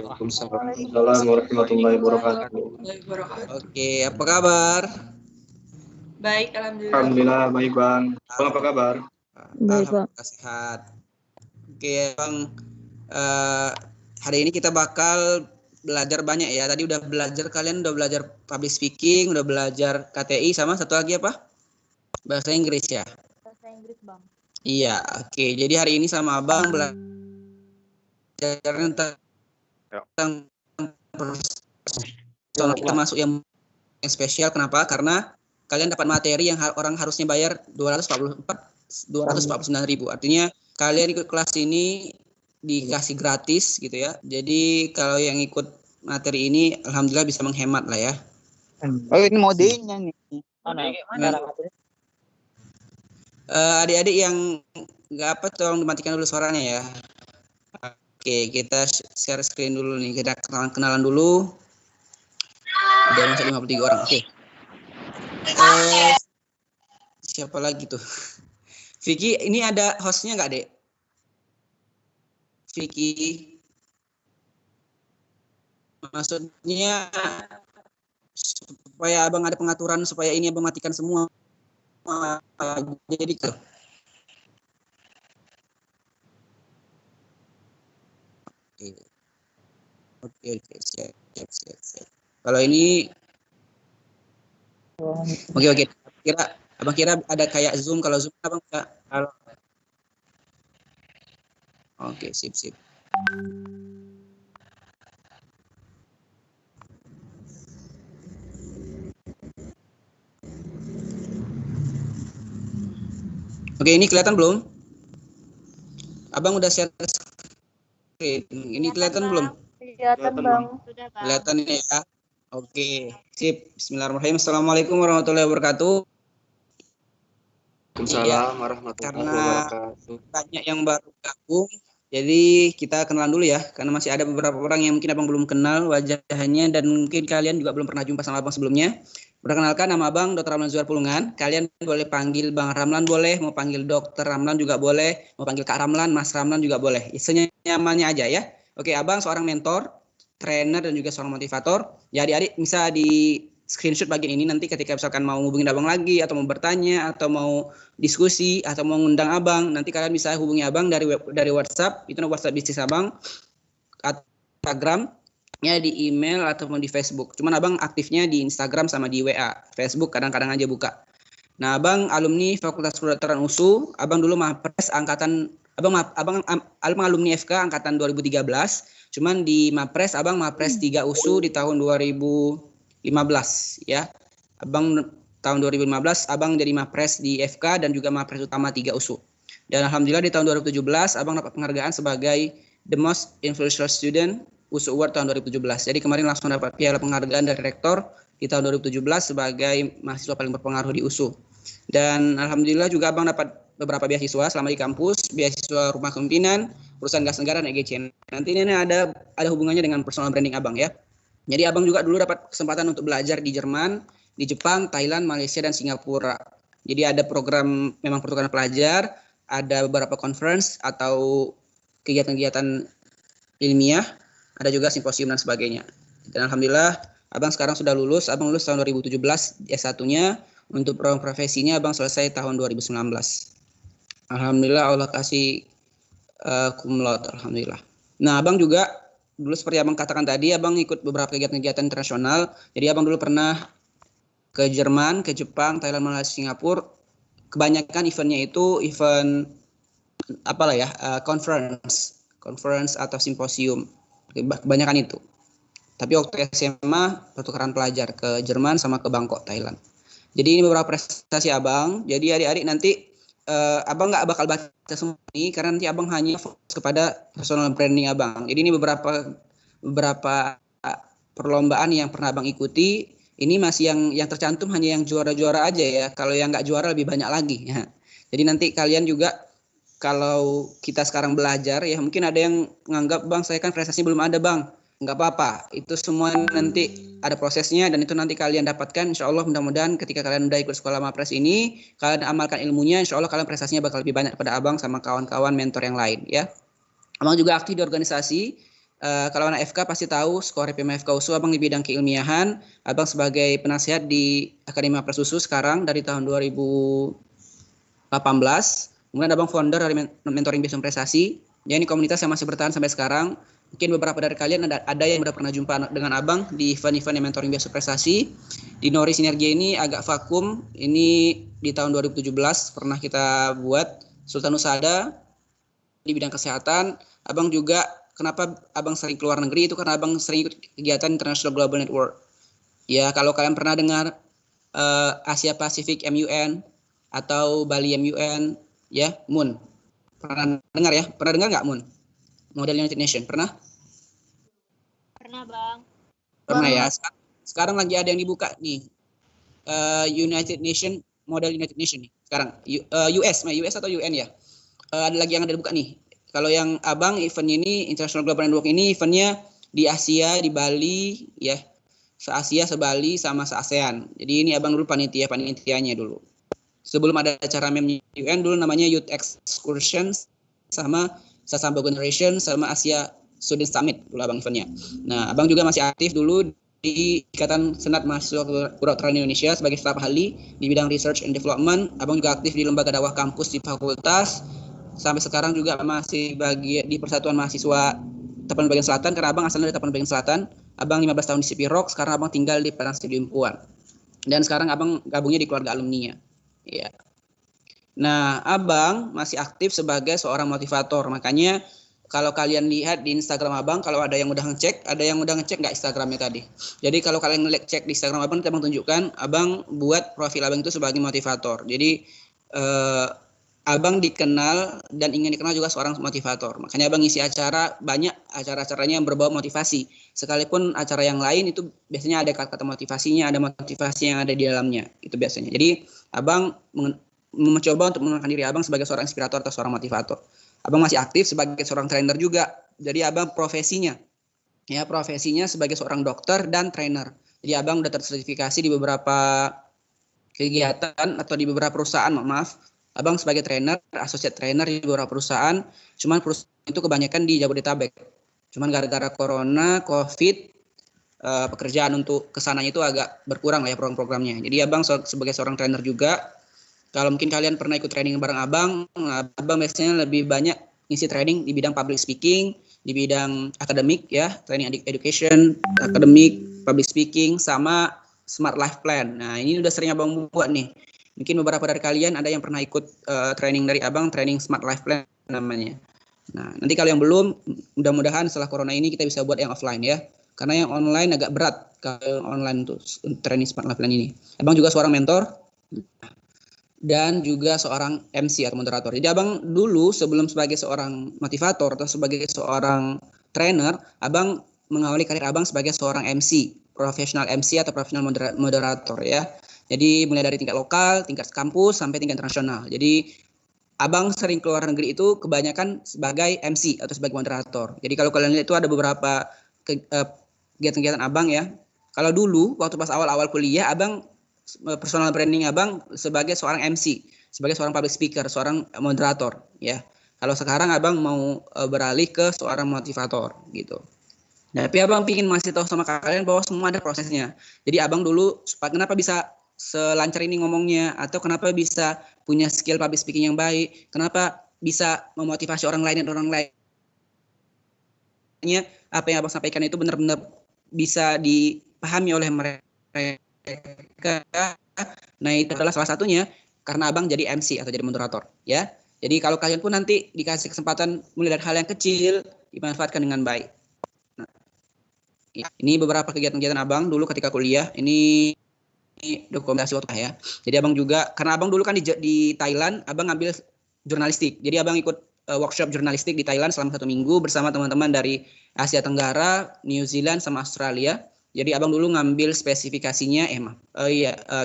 Waalaikumsalam warahmatullahi wabarakatuh. Oke, apa kabar? Baik, alhamdulillah. Alhamdulillah baik Bang. Bang apa kabar? Baik, Bang. Alhamdulillah sehat. Oke, Bang. Hari ini kita bakal belajar banyak ya. Tadi kalian udah belajar public speaking, udah belajar KTI, sama satu lagi apa? Bahasa Inggris ya? Bahasa Inggris, Bang. Iya, oke. Jadi hari ini sama Abang belajar tentang personal, kita masuk yang spesial. Kenapa? Karena kalian dapat materi yang orang harusnya bayar 249.000. Artinya kalian ikut kelas ini dikasih gratis gitu ya. Jadi kalau yang ikut materi ini alhamdulillah bisa menghemat lah ya. Oh, ini modenya nih. Adik-adik yang nggak apa, tolong dimatikan dulu suaranya ya. Oke, kita share screen dulu nih. Kita kenalan dulu. Udah masuk 53 orang. Oke. Siapa lagi tuh? Vicky, ini ada hostnya nggak, Dek? Vicky. Maksudnya supaya Abang ada pengaturan supaya ini Abang matikan semua. Jadi tuh. Oke, siap. Kalau ini Oke. Abang kira ada kayak Zoom. Kalau Zoom Abang bisa. Oke, sip. Oke, ini kelihatan belum? Abang udah share screen. Ini kelihatan belum? Kelihatan, Bang. Sudah, Bang. Kelihatan ini ya. Oke, sip. Bismillahirrahmanirrahim. Assalamualaikum warahmatullahi wabarakatuh. Waalaikumsalam warahmatullahi wabarakatuh. Banyak yang baru gabung, jadi kita kenalan dulu ya, karena masih ada beberapa orang yang mungkin Abang belum kenal wajahnya dan mungkin kalian juga belum pernah jumpa sama Abang sebelumnya. Perkenalkan, nama Abang Dr. Ramlan Zuhar Pulungan. Kalian boleh panggil Bang Ramlan boleh, mau panggil Dr. Ramlan juga boleh, mau panggil Kak Ramlan, Mas Ramlan juga boleh. Senyamannya aja ya. Oke, Abang seorang mentor, trainer dan juga seorang motivator. Ya adik-adik bisa di screenshot bagian ini nanti ketika misalkan mau hubungin Abang lagi atau mau bertanya atau mau diskusi atau mau ngundang Abang, nanti kalian bisa hubungi Abang dari WhatsApp, itu WhatsApp bisnis Abang, Instagram, ya di email ataupun di Facebook. Cuman Abang aktifnya di Instagram sama di WA. Facebook kadang-kadang aja buka. Nah, Abang alumni Fakultas Kedokteran USU, Abang dulu Mapres angkatan Abang alumni FK angkatan 2013. Cuman di Mapres Abang Mapres 3 USU di tahun 2015 ya. Abang tahun 2015 Abang jadi Mapres di FK dan juga Mapres utama 3 USU. Dan alhamdulillah di tahun 2017 Abang dapat penghargaan sebagai The Most Influential Student USU Award tahun 2017. Jadi kemarin langsung dapat piala penghargaan dari rektor di tahun 2017 sebagai mahasiswa paling berpengaruh di USU. Dan alhamdulillah juga Abang dapat beberapa beasiswa selama di kampus, beasiswa rumah kepemimpinan, perusahaan gas negara, dan EGCN. Nanti ini ada hubungannya dengan personal branding Abang ya. Jadi Abang juga dulu dapat kesempatan untuk belajar di Jerman, di Jepang, Thailand, Malaysia, dan Singapura. Jadi ada program memang pertukaran pelajar, ada beberapa conference atau kegiatan-kegiatan ilmiah, ada juga simposium dan sebagainya. Dan alhamdulillah Abang sekarang sudah lulus. Abang lulus tahun 2017 S1-nya. Untuk program profesinya Abang selesai tahun 2019. Alhamdulillah Allah kasih cum laude, alhamdulillah. Nah, Abang juga dulu seperti Abang katakan tadi, Abang ikut beberapa kegiatan-kegiatan internasional. Jadi Abang dulu pernah ke Jerman, ke Jepang, Thailand, Malaysia, Singapura. Kebanyakan eventnya itu event apalah ya, conference atau simposium. Kebanyakan itu. Tapi waktu SMA pertukaran pelajar ke Jerman sama ke Bangkok, Thailand. Jadi ini beberapa prestasi Abang. Jadi adik-adik nanti Abang nggak bakal baca semua ini karena nanti Abang hanya fokus kepada personal branding Abang. Jadi ini beberapa perlombaan yang pernah Abang ikuti. Ini masih yang tercantum hanya yang juara-juara aja ya. Kalau yang nggak juara lebih banyak lagi. Ya. Jadi nanti kalian juga kalau kita sekarang belajar ya mungkin ada yang menganggap Bang saya kan prestasi belum ada Bang. Nggak apa-apa, itu semua nanti ada prosesnya dan itu nanti kalian dapatkan insya Allah. Mudah-mudahan ketika kalian udah ikut sekolah Mapres ini kalian amalkan ilmunya, insya Allah kalian prestasinya bakal lebih banyak daripada Abang sama kawan-kawan mentor yang lain ya. Abang juga aktif di organisasi Kalau anak FK pasti tahu skor PMA FK USU abang di bidang keilmiahan, abang sebagai penasihat di Akademi Mapres USU sekarang dari tahun 2018. Kemudian abang founder dari Mentoring Based on Prestasi. Ya, ini komunitas yang masih bertahan sampai sekarang. Mungkin beberapa dari kalian ada yang udah pernah jumpa dengan abang di event-event yang Mentoring Based on Prestasi. Di Nori Sinergi ini agak vakum. Ini di tahun 2017 pernah kita buat. Sultan Nusada di bidang kesehatan. Abang juga, kenapa abang sering keluar negeri itu karena abang sering ikut kegiatan International Global Network. Ya, kalau kalian pernah dengar Asia Pacific MUN atau Bali MUN, ya, MUN. Pernah dengar ya? Pernah dengar nggak MUN? Model United Nation, pernah? Pernah, Bang. Pernah ya. Sekarang lagi ada yang dibuka nih. United Nation, model United Nation nih. Sekarang US atau UN ya. Ada lagi yang ada dibuka nih. Kalau yang abang event ini International Global Network ini eventnya di Asia, di Bali ya. Se-Asia, se-Bali sama se-ASEAN. Jadi ini abang dulu panitianya dulu. Sebelum ada acara MEM UN dulu namanya Youth Excursions sama Sasambo Generation sama Asia Student Summit dulu abang eventnya. Nah, abang juga masih aktif dulu di Ikatan Senat Mahasiswa Kedokteran Indonesia sebagai staf ahli di bidang Research and Development. Abang juga aktif di lembaga dakwah kampus di fakultas. Sampai sekarang juga masih di Persatuan Mahasiswa Tapanuli Bagian Selatan karena abang asalnya dari Tapanuli Bagian Selatan. Abang 15 tahun di CP Rock, sekarang abang tinggal di Padang Stadium Puan. Dan sekarang abang gabungnya di keluarga alumni. Ya. Nah, abang masih aktif sebagai seorang motivator. Makanya kalau kalian lihat di Instagram abang, kalau ada yang udah ngecek nggak Instagramnya tadi. Jadi kalau kalian cek di Instagram abang, nanti abang tunjukkan, abang buat profil abang itu sebagai motivator. Jadi abang dikenal dan ingin dikenal juga seorang motivator. Makanya abang ngisi banyak acara-acaranya yang berbau motivasi. Sekalipun acara yang lain itu biasanya ada kata-kata motivasinya, ada motivasi yang ada di dalamnya. Itu biasanya. Jadi abang mencoba untuk mengenalkan diri abang sebagai seorang inspirator atau seorang motivator. Abang masih aktif sebagai seorang trainer juga. Jadi abang profesinya sebagai seorang dokter dan trainer. Jadi abang udah tersertifikasi di beberapa kegiatan atau di beberapa perusahaan, abang sebagai trainer, associate trainer di beberapa perusahaan. Cuman perusahaan itu kebanyakan di Jabodetabek. Cuman gara-gara corona, COVID, pekerjaan untuk kesananya itu agak berkurang lah ya program-programnya. Jadi abang sebagai seorang trainer juga. Kalau mungkin kalian pernah ikut training bareng abang biasanya lebih banyak ngisi training di bidang public speaking, di bidang akademik ya, training education, akademik, public speaking, sama smart life plan. Nah, ini udah sering abang buat nih. Mungkin beberapa dari kalian ada yang pernah ikut training dari abang, training smart life plan namanya. Nah, nanti kalau yang belum, mudah-mudahan setelah corona ini kita bisa buat yang offline ya. Karena yang online agak berat kalau online untuk training smart life plan ini. Abang juga seorang mentor dan juga seorang MC atau moderator. Jadi abang dulu sebelum sebagai seorang motivator atau sebagai seorang trainer, abang mengawali karir abang sebagai seorang MC, profesional MC atau profesional moderator ya. Jadi mulai dari tingkat lokal, tingkat kampus sampai tingkat internasional. Jadi abang sering keluar negeri itu kebanyakan sebagai MC atau sebagai moderator. Jadi kalau kalian lihat itu ada beberapa kegiatan-kegiatan abang ya. Kalau dulu waktu pas awal-awal kuliah abang personal branding abang sebagai seorang MC, sebagai seorang public speaker, seorang moderator ya. Kalau sekarang abang mau beralih ke seorang motivator gitu. Nah, tapi abang ingin masih tahu sama kalian bahwa semua ada prosesnya. Jadi abang dulu kenapa bisa selancar ini ngomongnya, atau kenapa bisa punya skill public speaking yang baik, kenapa bisa memotivasi orang lain dan orang lainnya, apa yang abang sampaikan itu benar-benar bisa dipahami oleh mereka. Nah, itu adalah salah satunya karena abang jadi MC atau jadi moderator ya. Jadi kalau kalian pun nanti dikasih kesempatan mulai dari hal yang kecil dimanfaatkan dengan baik. Nah, ini beberapa kegiatan-kegiatan abang dulu ketika kuliah. Ini dokumentasi waktu ya. Jadi abang juga karena abang dulu kan di Thailand, abang ngambil jurnalistik. Jadi abang ikut workshop jurnalistik di Thailand selama 1 minggu bersama teman-teman dari Asia Tenggara, New Zealand sama Australia. Jadi abang dulu ngambil spesifikasinya,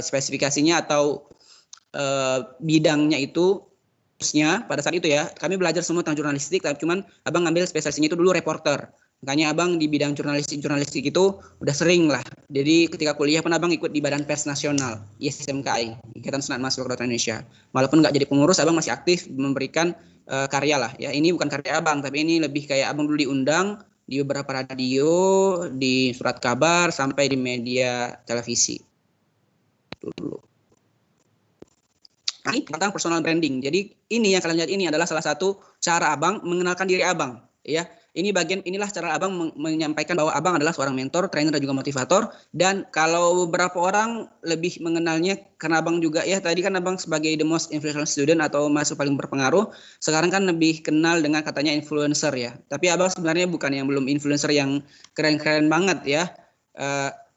spesifikasinya atau bidangnya itu khususnya pada saat itu ya. Kami belajar semua tentang jurnalistik, tapi cuman abang ngambil spesialisasinya itu dulu reporter. Makanya abang di bidang jurnalistik itu udah sering lah. Jadi ketika kuliah pun abang ikut di Badan Pers Nasional, ISMKI, Ikatan Senat Mahasiswa Kedokteran Indonesia. Walaupun nggak jadi pengurus, abang masih aktif memberikan karya lah. Ya, ini bukan karya abang, tapi ini lebih kayak abang dulu diundang di beberapa radio, di surat kabar, sampai di media televisi. Dulu. Nah, ini tentang personal branding. Jadi ini yang kalian lihat ini adalah salah satu cara Abang mengenalkan diri Abang, ya. Inilah cara Abang menyampaikan bahwa Abang adalah seorang mentor, trainer dan juga motivator. Dan kalau beberapa orang lebih mengenalnya karena Abang juga ya tadi kan Abang sebagai the most influential student atau mahasiswa paling berpengaruh. Sekarang kan lebih kenal dengan katanya influencer ya. Tapi Abang sebenarnya bukan yang belum influencer yang keren-keren banget ya.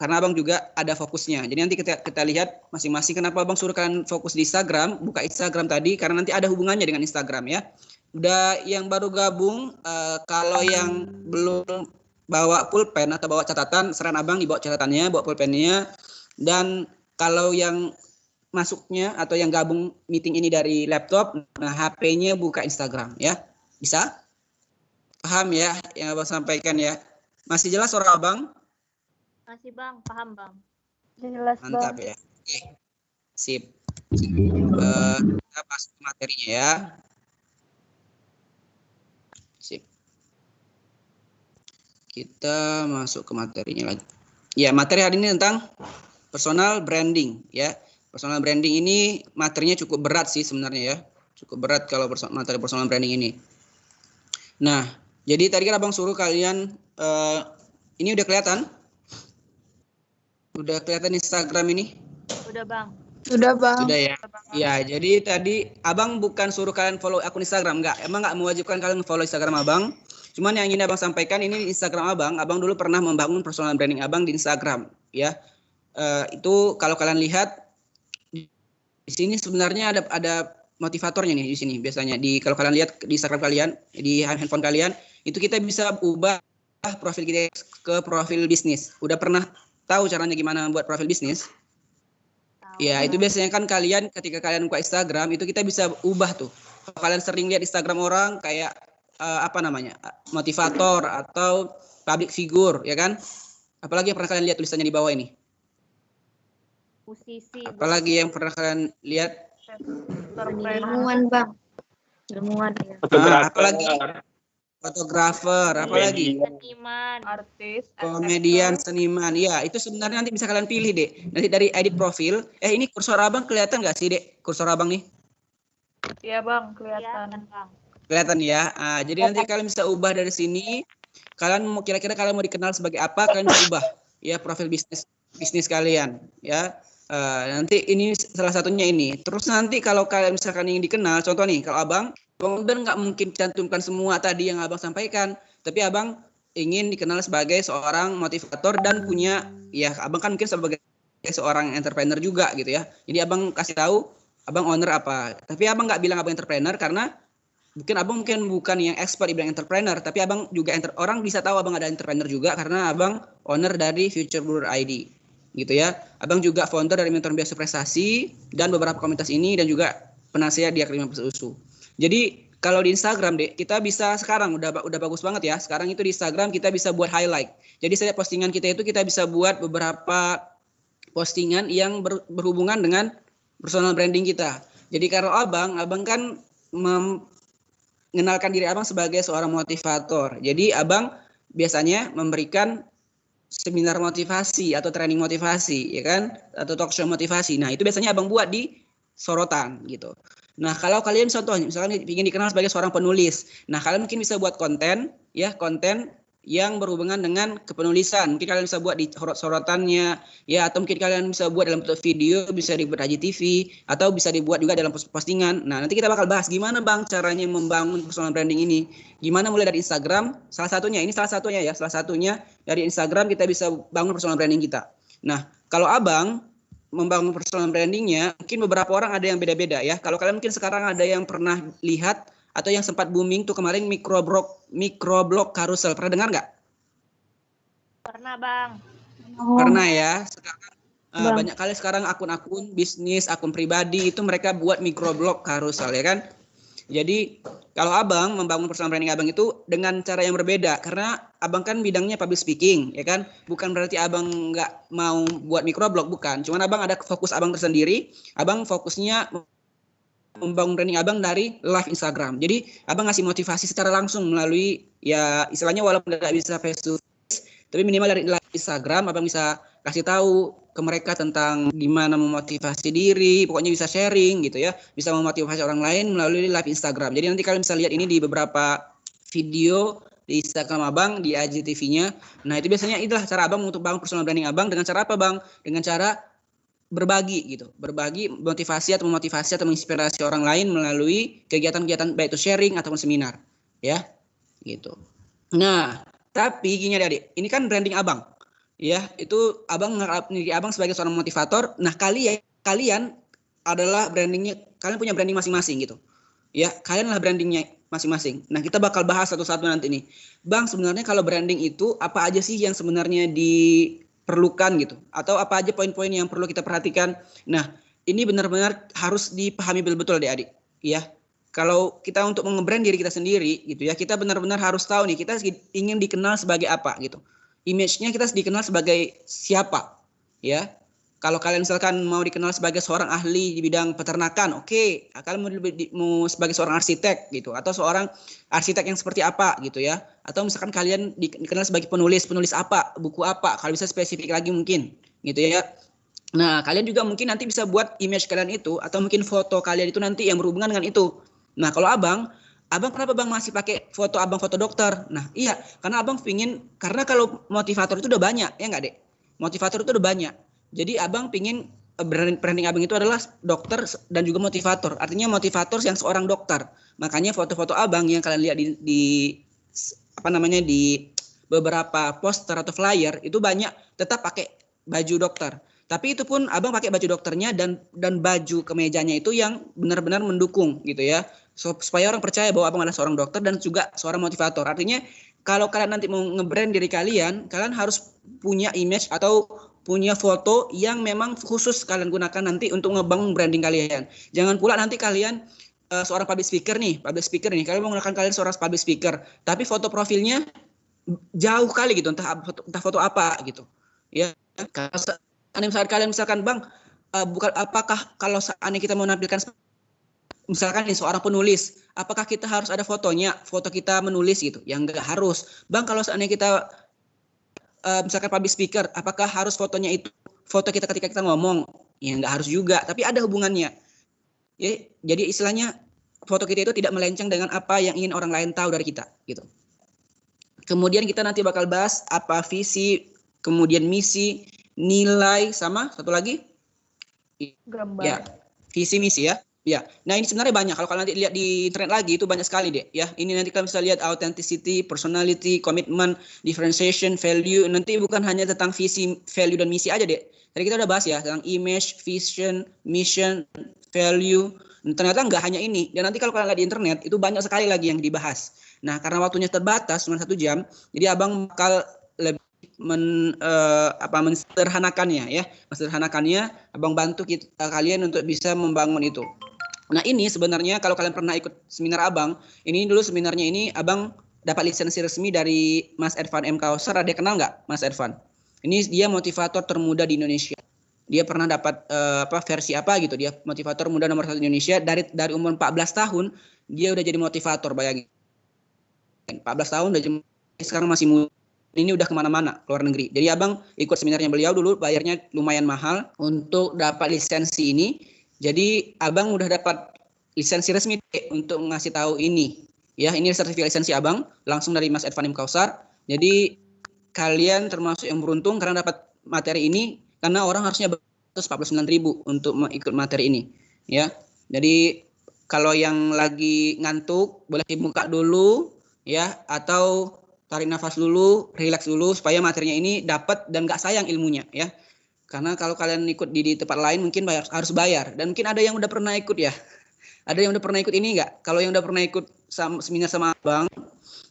Karena Abang juga ada fokusnya. Jadi nanti kita lihat masing-masing kenapa Abang suruh kalian fokus di Instagram, buka Instagram tadi karena nanti ada hubungannya dengan Instagram ya. Udah yang baru gabung, kalau yang belum bawa pulpen atau bawa catatan, saran Abang dibawa catatannya, bawa pulpennya. Dan kalau yang masuknya atau yang gabung meeting ini dari laptop, nah HP-nya buka Instagram ya. Bisa? Paham ya yang Abang sampaikan ya? Masih jelas suara Abang? Masih Bang, paham Bang. Jelas Mantap Bang. ya. Oke. Sip. Kita masuk ke materinya ya. Sip. Kita masuk ke materinya lagi. Ya, materi hari ini tentang personal branding ya. Personal branding ini materinya cukup berat sih sebenarnya ya. Cukup berat kalau materi personal branding ini. Nah, jadi tadi kan Abang suruh kalian ini udah kelihatan? Udah kelihatan Instagram ini? Udah Bang. Sudah Bang. Sudah ya. Ya, jadi tadi Abang bukan suruh kalian follow akun Instagram, enggak. Emang enggak mewajibkan kalian follow Instagram Abang. Cuman yang ingin Abang sampaikan ini Instagram Abang. Abang dulu pernah membangun personal branding Abang di Instagram, ya. Itu kalau kalian lihat di sini sebenarnya ada motivatornya nih di sini biasanya. Kalau kalian lihat di Instagram kalian, di handphone kalian, itu kita bisa ubah profil kita ke profil bisnis. Udah pernah tahu caranya gimana buat profil bisnis? Ya, itu biasanya kan kalian ketika kalian buka Instagram itu kita bisa ubah tuh. Kalau kalian sering lihat Instagram orang kayak motivator atau public figure, ya kan? Apalagi yang pernah kalian lihat tulisannya di bawah ini? Musisi. Apalagi yang pernah kalian lihat? Ilmuwan Bang. Ilmuwan ya. Apalagi? Fotografer, apalagi? Seniman. Artis. Komedian, seniman. Ya, itu sebenarnya nanti bisa kalian pilih, Dek. Nanti dari edit profil. Ini kursor Abang kelihatan nggak sih, Dek? Kursor Abang nih? Iya Bang, kelihatan. Bang. Kelihatan ya. Jadi nanti kalian bisa ubah dari sini. Kalian mau kira-kira kalian mau dikenal sebagai apa? Kalian bisa ubah ya profil bisnis kalian ya. Nanti ini salah satunya ini. Terus nanti kalau kalian misalkan ingin dikenal, contoh nih kalau Abang udah nggak mungkin cantumkan semua tadi yang Abang sampaikan, tapi Abang ingin dikenal sebagai seorang motivator dan punya ya Abang kan mungkin sebagai seorang entrepreneur juga gitu ya. Jadi Abang kasih tahu Abang owner apa. Tapi Abang nggak bilang Abang entrepreneur karena Abang bukan yang expert di bidang entrepreneur, tapi Abang juga orang bisa tahu Abang ada entrepreneur juga karena Abang owner dari Future Brewer ID. Gitu ya. Abang juga founder dari Mentor Biasa Prestasi dan beberapa komunitas ini dan juga penasihat di Akademi Usu. Jadi kalau di Instagram deh kita bisa sekarang udah bagus banget ya. Sekarang itu di Instagram kita bisa buat highlight. Jadi setiap postingan kita itu kita bisa buat beberapa postingan yang berhubungan dengan personal branding kita. Jadi kalau Abang kan mengenalkan diri Abang sebagai seorang motivator. Jadi Abang biasanya memberikan seminar motivasi atau training motivasi, ya kan? Atau talk show motivasi. Nah, itu biasanya Abang buat di sorotan gitu. Nah, kalau kalian contohnya misalkan ingin dikenal sebagai seorang penulis. Nah, kalian mungkin bisa buat konten yang berhubungan dengan kepenulisan. Mungkin kalian bisa buat di sorotannya ya, atau mungkin kalian bisa buat dalam bentuk video, bisa dibuat IGTV atau bisa dibuat juga dalam postingan. Nah, nanti kita bakal bahas gimana Bang caranya membangun personal branding ini. Gimana mulai dari Instagram, salah satunya dari Instagram kita bisa bangun personal branding kita. Nah, kalau Abang membangun personal brandingnya, mungkin beberapa orang ada yang beda-beda ya. Kalau kalian mungkin sekarang ada yang pernah lihat atau yang sempat booming tuh kemarin microblog carousel, pernah dengar nggak? Pernah Bang. Pernah ya. Sekarang banyak kali sekarang akun-akun bisnis, akun pribadi itu mereka buat microblog carousel ya kan. Jadi kalau Abang membangun personal branding Abang itu dengan cara yang berbeda karena Abang kan bidangnya public speaking ya kan. Bukan berarti Abang nggak mau buat microblog, bukan. Cuman Abang ada fokus Abang tersendiri. Abang fokusnya membangun branding abang dari live Instagram. Jadi abang ngasih motivasi secara langsung melalui ya istilahnya walaupun tidak bisa face to face, tapi minimal dari live Instagram abang bisa kasih tahu ke mereka tentang gimana memotivasi diri, pokoknya bisa sharing gitu ya, bisa memotivasi orang lain melalui live Instagram. Jadi nanti kalian bisa lihat ini di beberapa video di Instagram abang, di IGTV-nya. Nah itu biasanya itulah cara abang untuk bangun personal branding abang. Dengan cara apa bang? Dengan cara berbagi gitu, berbagi motivasi atau memotivasi atau menginspirasi orang lain melalui kegiatan-kegiatan baik itu sharing ataupun seminar, ya, gitu. Nah, tapi gini adik, ini kan branding abang, ya, itu abang menganggap diri abang sebagai seorang motivator. Nah, kalian adalah brandingnya, kalian punya branding masing-masing gitu, ya, kalian adalah brandingnya masing-masing. Nah, kita bakal bahas satu-satu nanti nih, bang. Sebenarnya kalau branding itu apa aja sih yang sebenarnya diperlukan gitu, atau apa aja poin-poin yang perlu kita perhatikan. Nah, ini benar-benar harus dipahami betul-betul adik-adik, ya. Kalau kita untuk nge-brand diri kita sendiri gitu ya, kita benar-benar harus tahu nih kita ingin dikenal sebagai apa gitu. Image-nya kita dikenal sebagai siapa, ya. Kalau kalian misalkan mau dikenal sebagai seorang ahli di bidang peternakan, oke. Kalian mau sebagai seorang arsitek gitu, atau seorang arsitek yang seperti apa gitu ya. Atau misalkan kalian dikenal sebagai penulis apa, buku apa, kalau bisa spesifik lagi mungkin gitu ya. Nah, kalian juga mungkin nanti bisa buat image kalian itu, atau mungkin foto kalian itu nanti yang berhubungan dengan itu. Nah, kalau abang kenapa bang masih pakai foto abang foto dokter? Nah, iya, karena abang pingin, karena kalau motivator itu udah banyak, ya nggak dek? Motivator itu udah banyak. Jadi abang pingin branding abang itu adalah dokter dan juga motivator. Artinya motivator yang seorang dokter. Makanya foto-foto abang yang kalian lihat di beberapa poster atau flyer itu banyak tetap pakai baju dokter. Tapi itu pun abang pakai baju dokternya dan baju kemejanya itu yang benar-benar mendukung gitu ya. Supaya orang percaya bahwa abang adalah seorang dokter dan juga seorang motivator. Artinya kalau kalian nanti mau nge-brand diri kalian harus punya image atau punya foto yang memang khusus kalian gunakan nanti untuk ngebangun branding kalian. Jangan pula nanti kalian seorang public speaker nih, kalian menggunakan kalian seorang public speaker, tapi foto profilnya jauh kali gitu, entah foto apa gitu. Ya, kalau kalian misalkan bang, bukan apakah kalau seandainya kita mau menampilkan misalkan nih seorang penulis, apakah kita harus ada fotonya, foto kita menulis gitu? Yang enggak harus. Bang, kalau seandainya kita misalkan public speaker, apakah harus fotonya itu foto kita ketika kita ngomong? Ya enggak harus juga, tapi ada hubungannya. Ya, jadi istilahnya foto kita itu tidak melenceng dengan apa yang ingin orang lain tahu dari kita, gitu. Kemudian kita nanti bakal bahas apa visi, kemudian misi, nilai, sama satu lagi Gambar. ya, visi misi ya. Ya, nah ini sebenarnya banyak. Kalau kalian nanti lihat di internet lagi itu banyak sekali deh. Ya, ini nanti kalian bisa lihat authenticity, personality, commitment, differentiation, value. Nanti bukan hanya tentang visi, value dan misi aja deh. Tadi kita udah bahas ya tentang image, vision, mission, value. Dan ternyata nggak hanya ini. Dan nanti kalau kalian lihat di internet itu banyak sekali lagi yang dibahas. Nah, karena waktunya terbatas cuma 1 jam, jadi abang bakal lebih mensederhanakannya ya. Mensederhanakannya, abang bantu kalian untuk bisa membangun itu. Nah ini sebenarnya kalau kalian pernah ikut seminar abang, ini dulu seminarnya ini abang dapat lisensi resmi dari Mas Ervan M. Kausar. Ada kenal nggak Mas Ervan? Ini dia motivator termuda di Indonesia. Dia pernah dapat versi apa gitu. Dia motivator muda nomor 1 Indonesia dari umur 14 tahun dia udah jadi motivator, bayangin. 14 tahun udah sekarang masih muda. Ini udah kemana-mana keluar negeri. Jadi abang ikut seminarnya beliau dulu, bayarnya lumayan mahal untuk dapat lisensi ini. Jadi abang udah dapat lisensi resmi untuk ngasih tahu ini. Ya, ini sertifikat lisensi abang langsung dari Mas Ervan M. Kausar. Jadi kalian termasuk yang beruntung karena dapat materi ini, karena orang harusnya 149.000 untuk ikut materi ini. Ya, jadi kalau yang lagi ngantuk boleh dibuka dulu, ya, atau tarik nafas dulu, relax dulu supaya materinya ini dapat dan nggak sayang ilmunya, ya. Karena kalau kalian ikut di tempat lain mungkin harus bayar. Dan mungkin ada yang udah pernah ikut ya. Ada yang udah pernah ikut ini enggak? Kalau yang udah pernah ikut seminar sama abang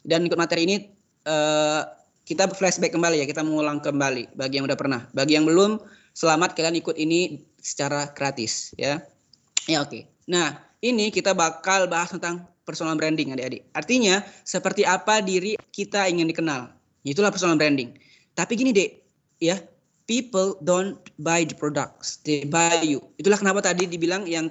dan ikut materi ini, kita flashback kembali ya. Kita mengulang kembali bagi yang udah pernah. Bagi yang belum, selamat kalian ikut ini secara gratis ya. Ya oke. Nah ini kita bakal bahas tentang personal branding adik-adik. Artinya seperti apa diri kita ingin dikenal. Itulah personal branding. Tapi gini dek, ya. people don't buy the products, they buy you. Itulah kenapa tadi dibilang yang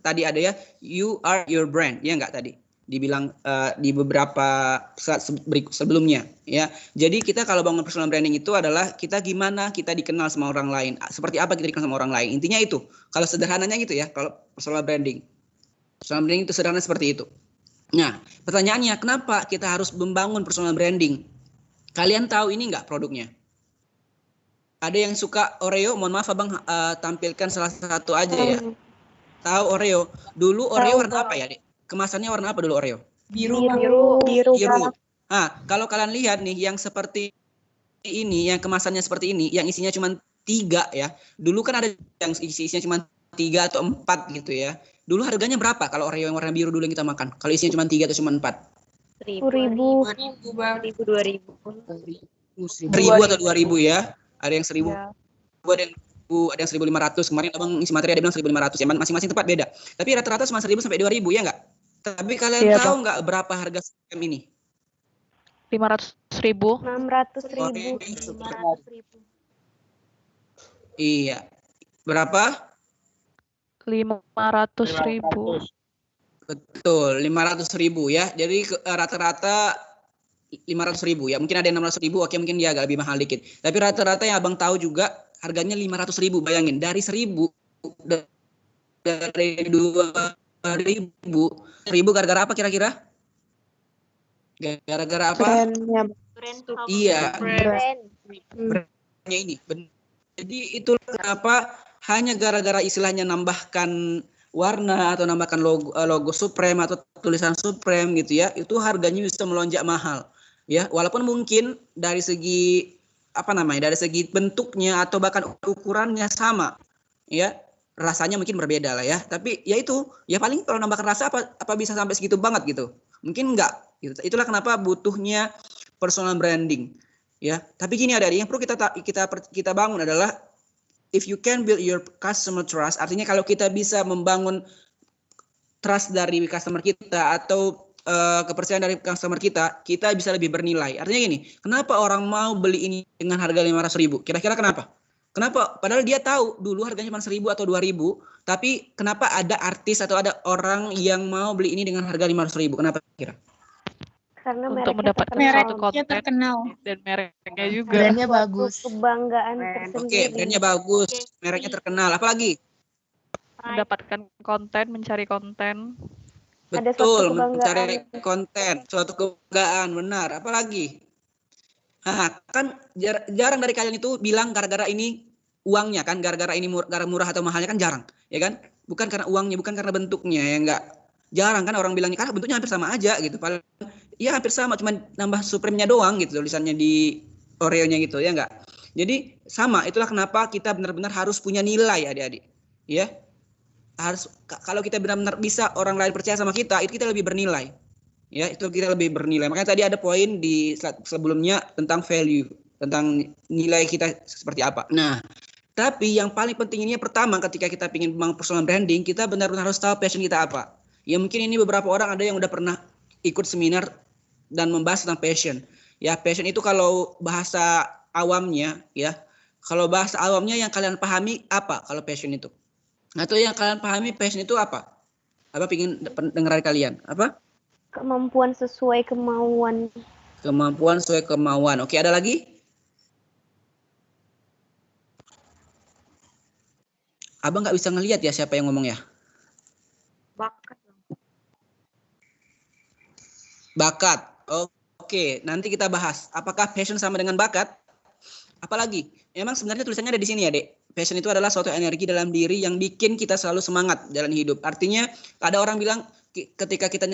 tadi ada ya, you are your brand, ya enggak tadi? Dibilang di beberapa saat sebelumnya, ya. Jadi kita kalau bangun personal branding itu adalah kita gimana kita dikenal sama orang lain, seperti apa kita dikenal sama orang lain. Intinya itu. Kalau sederhananya gitu ya, kalau personal branding. Personal branding itu sederhana seperti itu. Nah, pertanyaannya kenapa kita harus membangun personal branding? Kalian tahu ini enggak produknya? Ada yang suka Oreo? Mohon maaf Abang tampilkan salah satu aja ya. Tahu Oreo? Dulu Oreo warna apa ya, Dek? Kemasannya warna apa dulu Oreo? Biru. Biru. Nah, kalau kalian lihat nih yang seperti ini, yang kemasannya seperti ini, yang isinya cuma 3 ya. Dulu kan ada yang isinya cuma 3 atau 4 gitu ya. Dulu harganya berapa kalau Oreo yang warna biru dulu yang kita makan? Kalau isinya cuma 3 atau cuma 4? 1.000, 2.000. 1.000 atau 2.000 ya. Ada yang 1.000, Ya. ada yang 1.500. Kemarin Abang isi materi ada bilang 1.500 ya. Masing-masing tempat beda. Tapi rata-rata cuma 1.000 sampai 2.000 ya enggak? Tapi kalian Iya, tahu nggak berapa harga Supreme ini? 500.000. 600.000. 500.000. Iya. Berapa? 500.000. Betul, 500.000 ya. Jadi rata-rata 500.000 ya. Mungkin ada yang 600.000, oke mungkin dia agak lebih mahal dikit. Tapi rata-rata yang Abang tahu juga harganya 500.000. Bayangin dari 1.000 dari 2.000 gara-gara apa kira-kira? Gara-gara apa? Iya. Brandnya ini. Jadi itu kenapa hanya gara-gara istilahnya nambahkan warna atau nambahkan logo Supreme atau tulisan Supreme gitu ya, itu harganya bisa melonjak mahal. Ya, walaupun mungkin dari segi dari segi bentuknya atau bahkan ukurannya sama, ya rasanya mungkin berbeda lah ya. Tapi ya itu, ya paling kalau nambahkan rasa apa bisa sampai segitu banget gitu? Mungkin enggak. Gitu. Itulah kenapa butuhnya personal branding. Ya, tapi gini ada yang perlu kita bangun adalah if you can build your customer trust, artinya kalau kita bisa membangun trust dari customer kita atau kepercayaan dari customer kita bisa lebih bernilai. Artinya gini, kenapa orang mau beli ini dengan harga 500.000? Kira-kira kenapa? Kenapa? Padahal dia tahu dulu harganya cuma 1.000 atau 2.000, tapi kenapa ada artis atau ada orang yang mau beli ini dengan harga 500.000? Kenapa kira? Karena untuk mendapatkan suatu konten dan mereknya juga. Brandnya bagus. Kebanggaan tersendiri. Oke, brandnya bagus, mereknya terkenal. Apalagi? Mendapatkan konten, mencari konten. Betul, mencari konten, suatu kebanggaan, benar. Apalagi? Nah, kan jarang dari kalian itu bilang gara-gara ini uangnya kan, gara-gara ini murah atau mahalnya kan jarang, ya kan? Bukan karena uangnya, bukan karena bentuknya, ya enggak. Jarang kan orang bilangnya karena bentuknya hampir sama aja gitu. Paling ya hampir sama, cuma nambah Supreme-nya doang gitu tulisannya di Oreo-nya gitu, ya enggak? Jadi sama, itulah kenapa kita benar-benar harus punya nilai adik-adik. Ya. Harus kalau kita benar-benar bisa orang lain percaya sama kita, itu kita lebih bernilai. Ya, itu kita lebih bernilai. Makanya tadi ada poin di slide sebelumnya tentang value, tentang nilai kita seperti apa. Nah, tapi yang paling penting ini pertama ketika kita ingin membangun personal branding, kita benar-benar harus tahu passion kita apa. Ya mungkin ini beberapa orang ada yang udah pernah ikut seminar dan membahas tentang passion. Ya, passion itu kalau bahasa awamnya ya, kalau bahasa awamnya yang kalian pahami apa kalau passion itu? Atau yang kalian pahami passion itu apa? Apa pingin dengar dari kalian? Apa? Kemampuan sesuai kemauan. Kemampuan sesuai kemauan. Oke, ada lagi? Abang nggak bisa ngelihat ya siapa yang ngomong ya? Bakat. Bakat. Oke, nanti kita bahas. Apakah passion sama dengan bakat? Apalagi? Memang sebenarnya tulisannya ada di sini ya, Dek. Passion itu adalah suatu energi dalam diri yang bikin kita selalu semangat jalan hidup. Artinya ada orang bilang ketika kita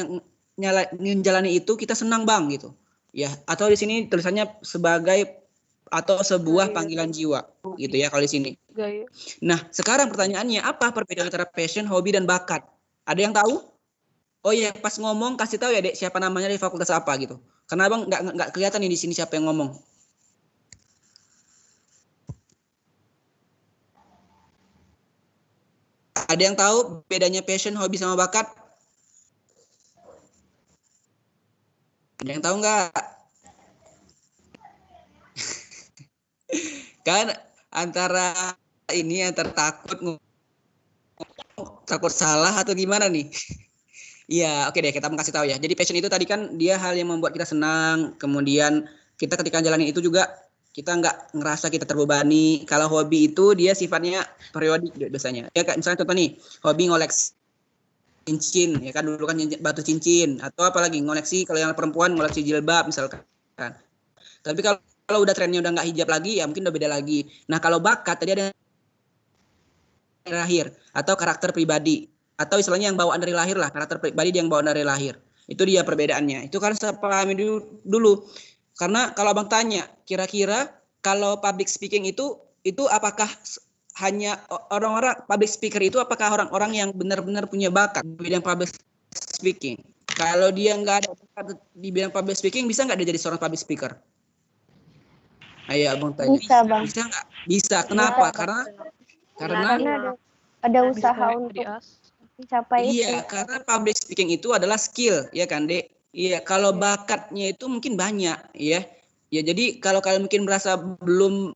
menjalani itu kita senang bang gitu. Ya, atau di sini tulisannya sebagai atau sebuah panggilan jiwa gitu ya kalau di sini. Nah, sekarang pertanyaannya apa perbedaan antara passion, hobi dan bakat? Ada yang tahu? Oh iya, pas ngomong kasih tahu ya, Dek, siapa namanya di fakultas apa gitu. Karena Abang nggak kelihatan nih di sini siapa yang ngomong. Ada yang tahu bedanya passion, hobi sama bakat? Ada yang tahu nggak? Kan antara takut salah atau gimana nih? Iya, oke deh, kita mau kasih tahu ya. Jadi passion itu tadi kan dia hal yang membuat kita senang, kemudian kita ketika jalanin itu juga kita nggak ngerasa kita terbebani. Kalau hobi itu dia sifatnya periodik biasanya. Ya kayak misalnya contoh nih, hobi ngoleksi cincin, ya kan dulu kan batu cincin, atau apalagi ngoleksi kalau yang perempuan ngoleksi jilbab misalkan. Tapi kalau udah trennya udah nggak hijab lagi, ya mungkin udah beda lagi. Nah kalau bakat tadi ada lahir atau karakter pribadi atau istilahnya yang bawaan dari lahir lah, karakter pribadi yang bawaan dari lahir. Itu dia perbedaannya. Itu kan saya pahami dulu. Karena kalau Abang tanya, kira-kira kalau public speaking itu apakah hanya orang-orang public speaker itu apakah orang-orang yang benar-benar punya bakat di bidang public speaking? Kalau dia nggak ada bakat di bidang public speaking, bisa nggak dia jadi seorang public speaker? Ayo Abang tanya. Bisa, Bang. Bisa nggak? Bisa. Kenapa? Karena ada usaha untuk mencapai itu. Iya, karena public speaking itu adalah skill, ya kan, Dek? Iya, kalau bakatnya itu mungkin banyak, ya. Ya, jadi kalau kalian mungkin merasa belum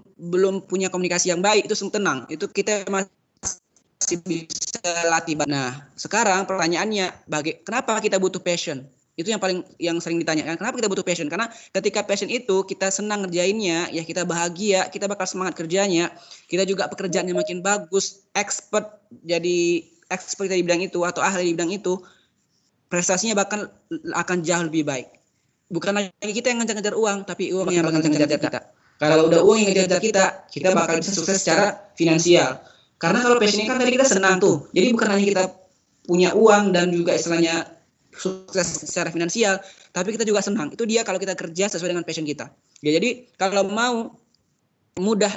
punya komunikasi yang baik, itu tenang. Itu kita masih bisa latih. Nah, sekarang pertanyaannya, kenapa kita butuh passion? Itu yang sering ditanyakan. Kenapa kita butuh passion? Karena ketika passion itu kita senang ngerjainnya, ya kita bahagia, kita bakal semangat kerjanya. Kita juga pekerjaannya makin bagus, jadi expert di bidang itu atau ahli di bidang itu, prestasinya bahkan akan jauh lebih baik. Bukan lagi kita yang ngejar-ngejar uang, tapi uang yang bakal ngejar kita. Kalau udah uang yang ngejar kita bakal bisa sukses secara finansial. Karena kalau passion kan tadi kita senang tuh. Jadi bukan hanya kita punya uang dan juga istilahnya sukses secara finansial, tapi kita juga senang. Itu dia kalau kita kerja sesuai dengan passion kita. Ya, jadi kalau mau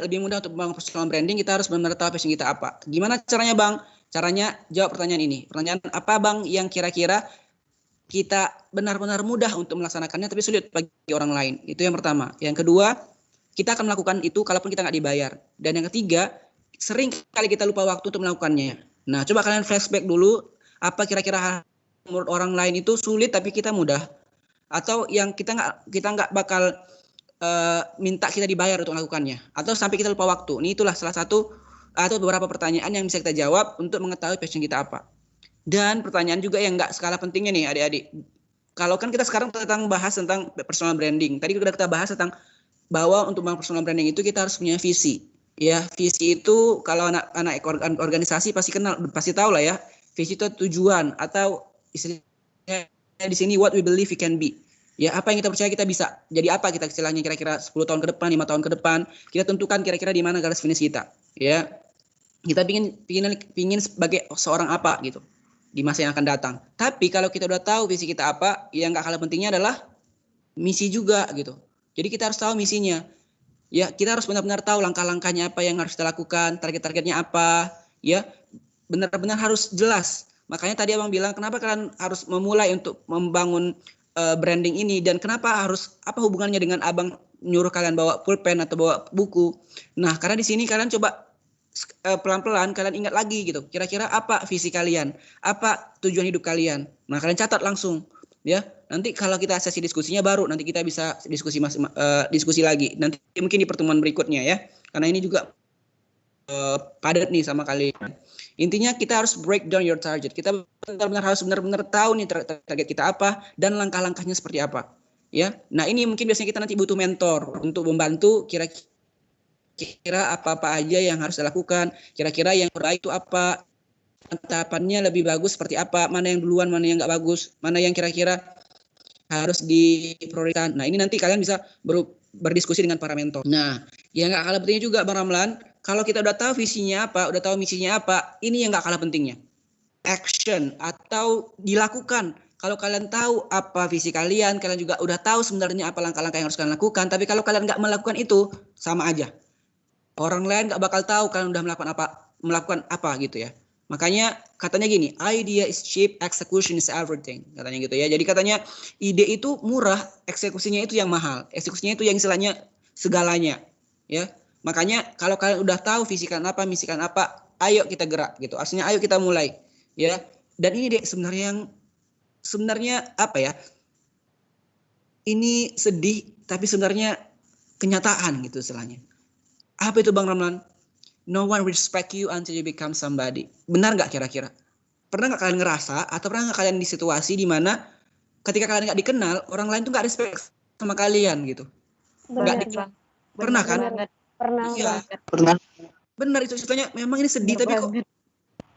lebih mudah untuk membangun personal branding, kita harus benar-benar tahu passion kita apa. Gimana caranya, Bang? Caranya jawab pertanyaan ini. Pertanyaan apa, Bang, yang kira-kira kita benar-benar mudah untuk melaksanakannya tapi sulit bagi orang lain? Itu yang pertama. Yang kedua, kita akan melakukan itu kalaupun kita nggak dibayar. Dan yang ketiga, sering kali kita lupa waktu untuk melakukannya. Nah, coba kalian flashback dulu, apa kira-kira menurut orang lain itu sulit tapi kita mudah, atau yang kita nggak bakal minta kita dibayar untuk melakukannya, atau sampai kita lupa waktu. Ini itulah salah satu atau beberapa pertanyaan yang bisa kita jawab untuk mengetahui passion kita apa. Dan pertanyaan juga yang nggak skala pentingnya nih adik-adik. Kalau kan kita sekarang bahas tentang personal branding. Tadi kita bahas tentang bahwa untuk personal branding itu kita harus punya visi. Ya, visi itu kalau anak organisasi pasti tahu lah ya. Visi itu tujuan atau istilahnya di sini what we believe we can be. Ya, apa yang kita percaya kita bisa. Jadi apa kita istilahnya kira-kira 10 tahun ke depan, 5 tahun ke depan, kita tentukan kira-kira di mana garis finish kita. Ya. Kita pingin sebagai seorang apa gitu di masa yang akan datang. Tapi kalau kita udah tahu visi kita apa, yang nggak kalah pentingnya adalah misi juga gitu. Jadi kita harus tahu misinya. Ya, kita harus benar-benar tahu langkah-langkahnya apa yang harus kita lakukan, target-targetnya apa, ya. Benar-benar harus jelas. Makanya tadi Abang bilang kenapa kalian harus memulai untuk membangun branding ini, dan kenapa apa hubungannya dengan Abang nyuruh kalian bawa pulpen atau bawa buku. Nah, karena di sini kalian coba pelan-pelan kalian ingat lagi gitu. Kira-kira apa visi kalian? Apa tujuan hidup kalian? Nah, kalian catat langsung ya. Nanti kalau kita sesi diskusinya baru nanti kita bisa diskusi lagi. Nanti mungkin di pertemuan berikutnya ya. Karena ini juga padat nih sama kalian. Intinya kita harus break down your target. Kita harus benar-benar tahu nih target kita apa dan langkah-langkahnya seperti apa. Ya. Nah, ini mungkin biasanya kita nanti butuh mentor untuk membantu kira-kira apa-apa aja yang harus dilakukan, kira-kira yang terbaik itu apa, tahapannya lebih bagus seperti apa, mana yang duluan, mana yang nggak bagus, mana yang kira-kira harus diprioritaskan. Nah, ini nanti kalian bisa berdiskusi dengan para mentor. Nah, yang nggak kalah pentingnya juga Bang Ramlan, kalau kita udah tahu visinya apa, udah tahu misinya apa, ini yang nggak kalah pentingnya. Action atau dilakukan. Kalau kalian tahu apa visi kalian juga udah tahu sebenarnya apa langkah-langkah yang harus kalian lakukan, tapi kalau kalian nggak melakukan itu, sama aja. Orang lain nggak bakal tahu kalian udah melakukan apa gitu ya. Makanya katanya gini, idea is cheap, execution is everything. Katanya gitu ya. Jadi katanya ide itu murah, eksekusinya itu yang mahal. Eksekusinya itu yang istilahnya segalanya. Ya. Makanya kalau kalian udah tahu visi kalian apa, misi kalian apa, ayo kita gerak gitu. Artinya ayo kita mulai. Ya. Dan ini deh sebenarnya apa ya? Ini sedih tapi sebenarnya kenyataan gitu istilahnya. Apa itu Bang Ramlan? No one respect you until you become somebody. Benar nggak kira-kira? Pernah nggak kalian ngerasa atau pernah nggak kalian di situasi di mana ketika kalian nggak dikenal, orang lain tuh nggak respect sama kalian gitu? Pernah kan? Pernah. Iya. Pernah. Benar itu ceritanya. Memang ini sedih tapi kok.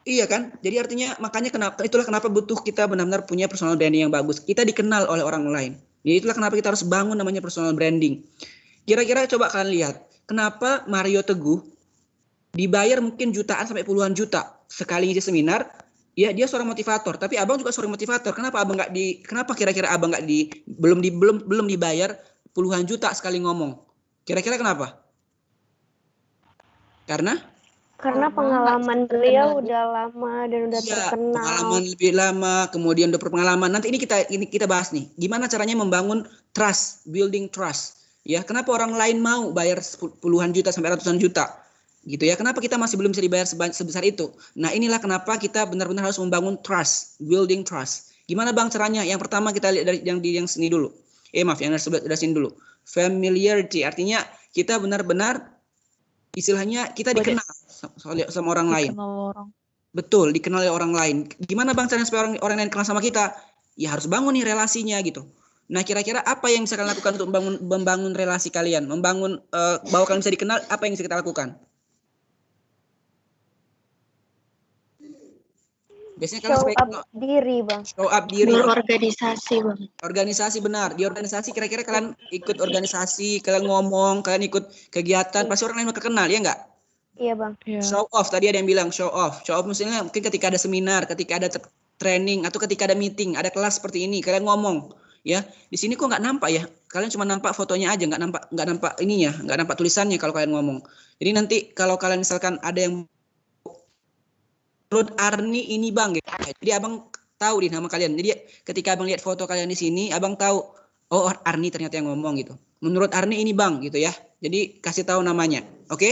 Iya kan? Jadi artinya makanya itulah kenapa butuh kita benar-benar punya personal branding yang bagus. Kita dikenal oleh orang lain. Jadi itulah kenapa kita harus bangun namanya personal branding. Kira-kira coba kalian lihat, kenapa Mario Teguh dibayar mungkin jutaan sampai puluhan juta sekali ngisi seminar? Ya dia seorang motivator, tapi abang juga seorang motivator. Kenapa abang kenapa kira-kira abang belum dibayar puluhan juta sekali ngomong? Kira-kira kenapa? Karena pengalaman beliau udah lama dan udah terkenal. Pengalaman lebih lama, kemudian udah berpengalaman. Nanti ini kita bahas nih, gimana caranya membangun trust, building trust. Ya, kenapa orang lain mau bayar puluhan juta sampai ratusan juta? Gitu ya. Kenapa kita masih belum bisa dibayar sebesar itu? Nah, inilah kenapa kita benar-benar harus membangun trust, building trust. Gimana Bang caranya? Yang pertama kita lihat dari yang sini dulu. Maaf, yang dari sini dulu. Familiarity, artinya kita benar-benar istilahnya kita dikenal sama orang lain. Betul, dikenal oleh orang lain. Gimana Bang caranya supaya orang lain kenal sama kita? Ya harus bangun nih relasinya gitu. Nah, kira-kira apa yang bisa kalian lakukan untuk membangun relasi kalian? Membangun bahwa kalian bisa dikenal, apa yang bisa kita lakukan? Biasanya kalian show up diri, Bang. Show up diri. Berorganisasi, Bang. Organisasi, benar. Di organisasi kira-kira kalian ikut organisasi, kalian ngomong, kalian ikut kegiatan, pasti orang lain kenal, ya enggak? Iya, Bang. Show off, tadi ada yang bilang show off. Show off misalnya mungkin ketika ada seminar, ketika ada training, atau ketika ada meeting, ada kelas seperti ini, kalian ngomong. Ya, di sini kok nggak nampak ya? Kalian cuma nampak fotonya aja, nggak nampak ininya, nggak nampak tulisannya kalau kalian ngomong. Jadi nanti kalau kalian misalkan ada yang menurut Arni ini Bang, gitu. Jadi abang tahu di nama kalian. Jadi ketika abang lihat foto kalian di sini, abang tahu, oh Arni ternyata yang ngomong gitu. Menurut Arni ini Bang, gitu ya. Jadi kasih tahu namanya, oke?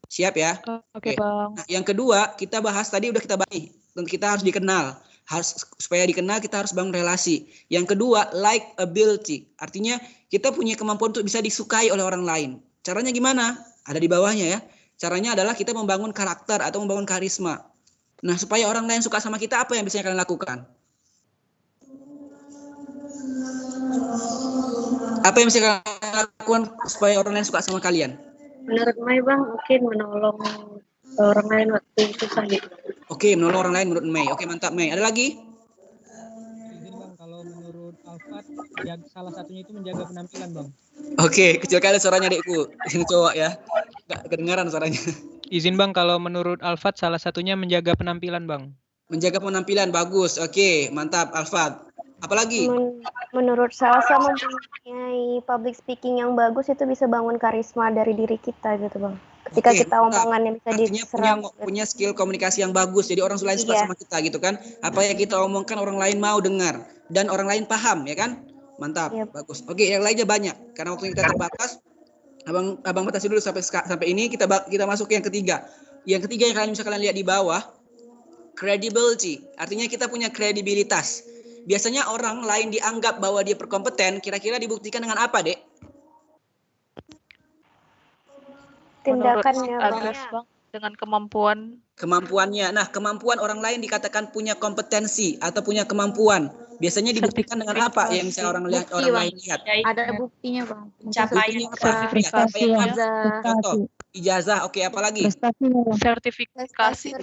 Siap ya? Oke, Bang. Nah, yang kedua kita bahas tadi udah kita bahas, kita harus dikenal. Supaya dikenal kita harus bangun relasi. Yang kedua, likability. Artinya kita punya kemampuan untuk bisa disukai oleh orang lain. Caranya gimana? Ada di bawahnya ya. Caranya adalah kita membangun karakter atau membangun karisma. Nah, supaya orang lain suka sama kita, apa yang bisa kalian lakukan? Apa yang bisa kalian lakukan supaya orang lain suka sama kalian? Menurut Mai, Bang, mungkin menolong orang lain waktu susah gitu. Oke, menolong orang lain menurut Mei. Oke, mantap Mei. Ada lagi? Izin Bang, kalau menurut Alfat, salah satunya itu menjaga penampilan Bang. Oke, kecil kali suaranya adikku. Ini cowok ya. Gak kedengaran suaranya. Izin Bang, kalau menurut Alfat salah satunya menjaga penampilan Bang. Menjaga penampilan, bagus. Oke, mantap Alfat. Apalagi? Menurut Salsa mempunyai public speaking yang bagus itu bisa bangun karisma dari diri kita gitu Bang. Ketika kita omongannya bisa diserap. Punya skill komunikasi yang bagus, jadi orang lain suka sama kita gitu kan. Apa yang kita omongkan orang lain mau dengar dan orang lain paham ya kan. Mantap, bagus. Oke, yang lainnya banyak karena waktu kita terbatas. Abang batasi dulu sampai ini, kita masuk ke yang ketiga. Yang ketiga yang kalian bisa lihat di bawah, credibility. Artinya kita punya kredibilitas. Biasanya orang lain dianggap bahwa dia berkompeten, kira-kira dibuktikan dengan apa, Dek? Tindakannya, Bang, dengan kemampuannya. Nah, kemampuan orang lain dikatakan punya kompetensi atau punya kemampuan. Biasanya dibuktikan dengan apa yang bisa orang lain lihat? Ada buktinya, Bang. Pencapaian sertifikasi. Contoh, ijazah, oke, apa lagi? Sertifikasi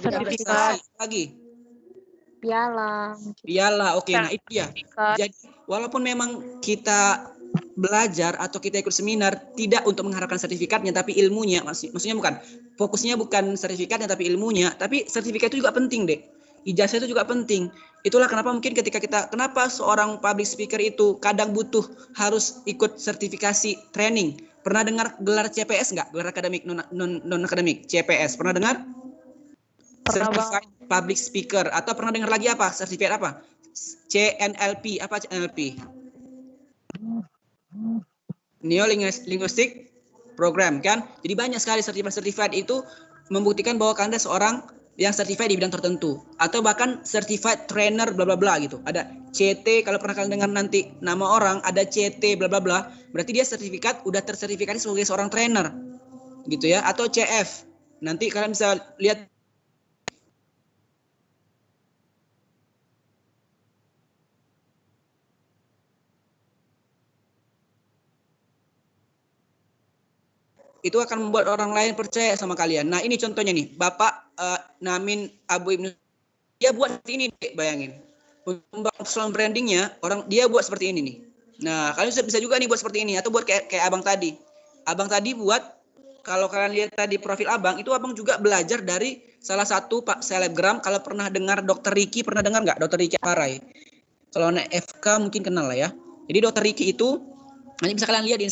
lagi. Piala, oke. Nah itu ya. Jadi walaupun memang kita belajar atau kita ikut seminar tidak untuk mengharapkan sertifikatnya, tapi ilmunya, maksudnya fokusnya bukan sertifikatnya tapi ilmunya, tapi sertifikat itu juga penting, Dek. Ijazah itu juga penting. Itulah kenapa mungkin kenapa seorang public speaker itu kadang butuh harus ikut sertifikasi training. Pernah dengar gelar CPS nggak? Gelar akademik non akademik, CPS. Pernah dengar? Certified Public Speaker. Atau pernah dengar lagi apa? Sertifikat apa? CNLP. Apa CNLP? Neo-Linguistic Program kan? Jadi banyak sekali sertifikat itu membuktikan bahwa Anda seorang yang certified di bidang tertentu. Atau bahkan certified trainer bla bla bla gitu. Ada CT, kalau pernah kalian dengar nanti nama orang, ada CT bla bla bla. Berarti dia udah tersertifikasi sebagai seorang trainer. gitu ya, atau CF. Nanti kalian bisa lihat itu akan membuat orang lain percaya sama kalian. Nah, ini contohnya nih, Bapak Namin Abu Ibnu, dia buat seperti ini, bayangin. Untuk membangun personal brandingnya, dia buat seperti ini nih. Nah, kalian bisa juga nih buat seperti ini, atau buat kayak Abang tadi. Abang tadi buat, kalau kalian lihat tadi profil Abang, itu Abang juga belajar dari salah satu Pak selebgram. Kalau pernah dengar Dr. Ricky, pernah dengar nggak Dr. Ricky Alfarai? Kalau anak FK mungkin kenal lah ya. Jadi Dr. Ricky itu, nanti bisa kalian lihat di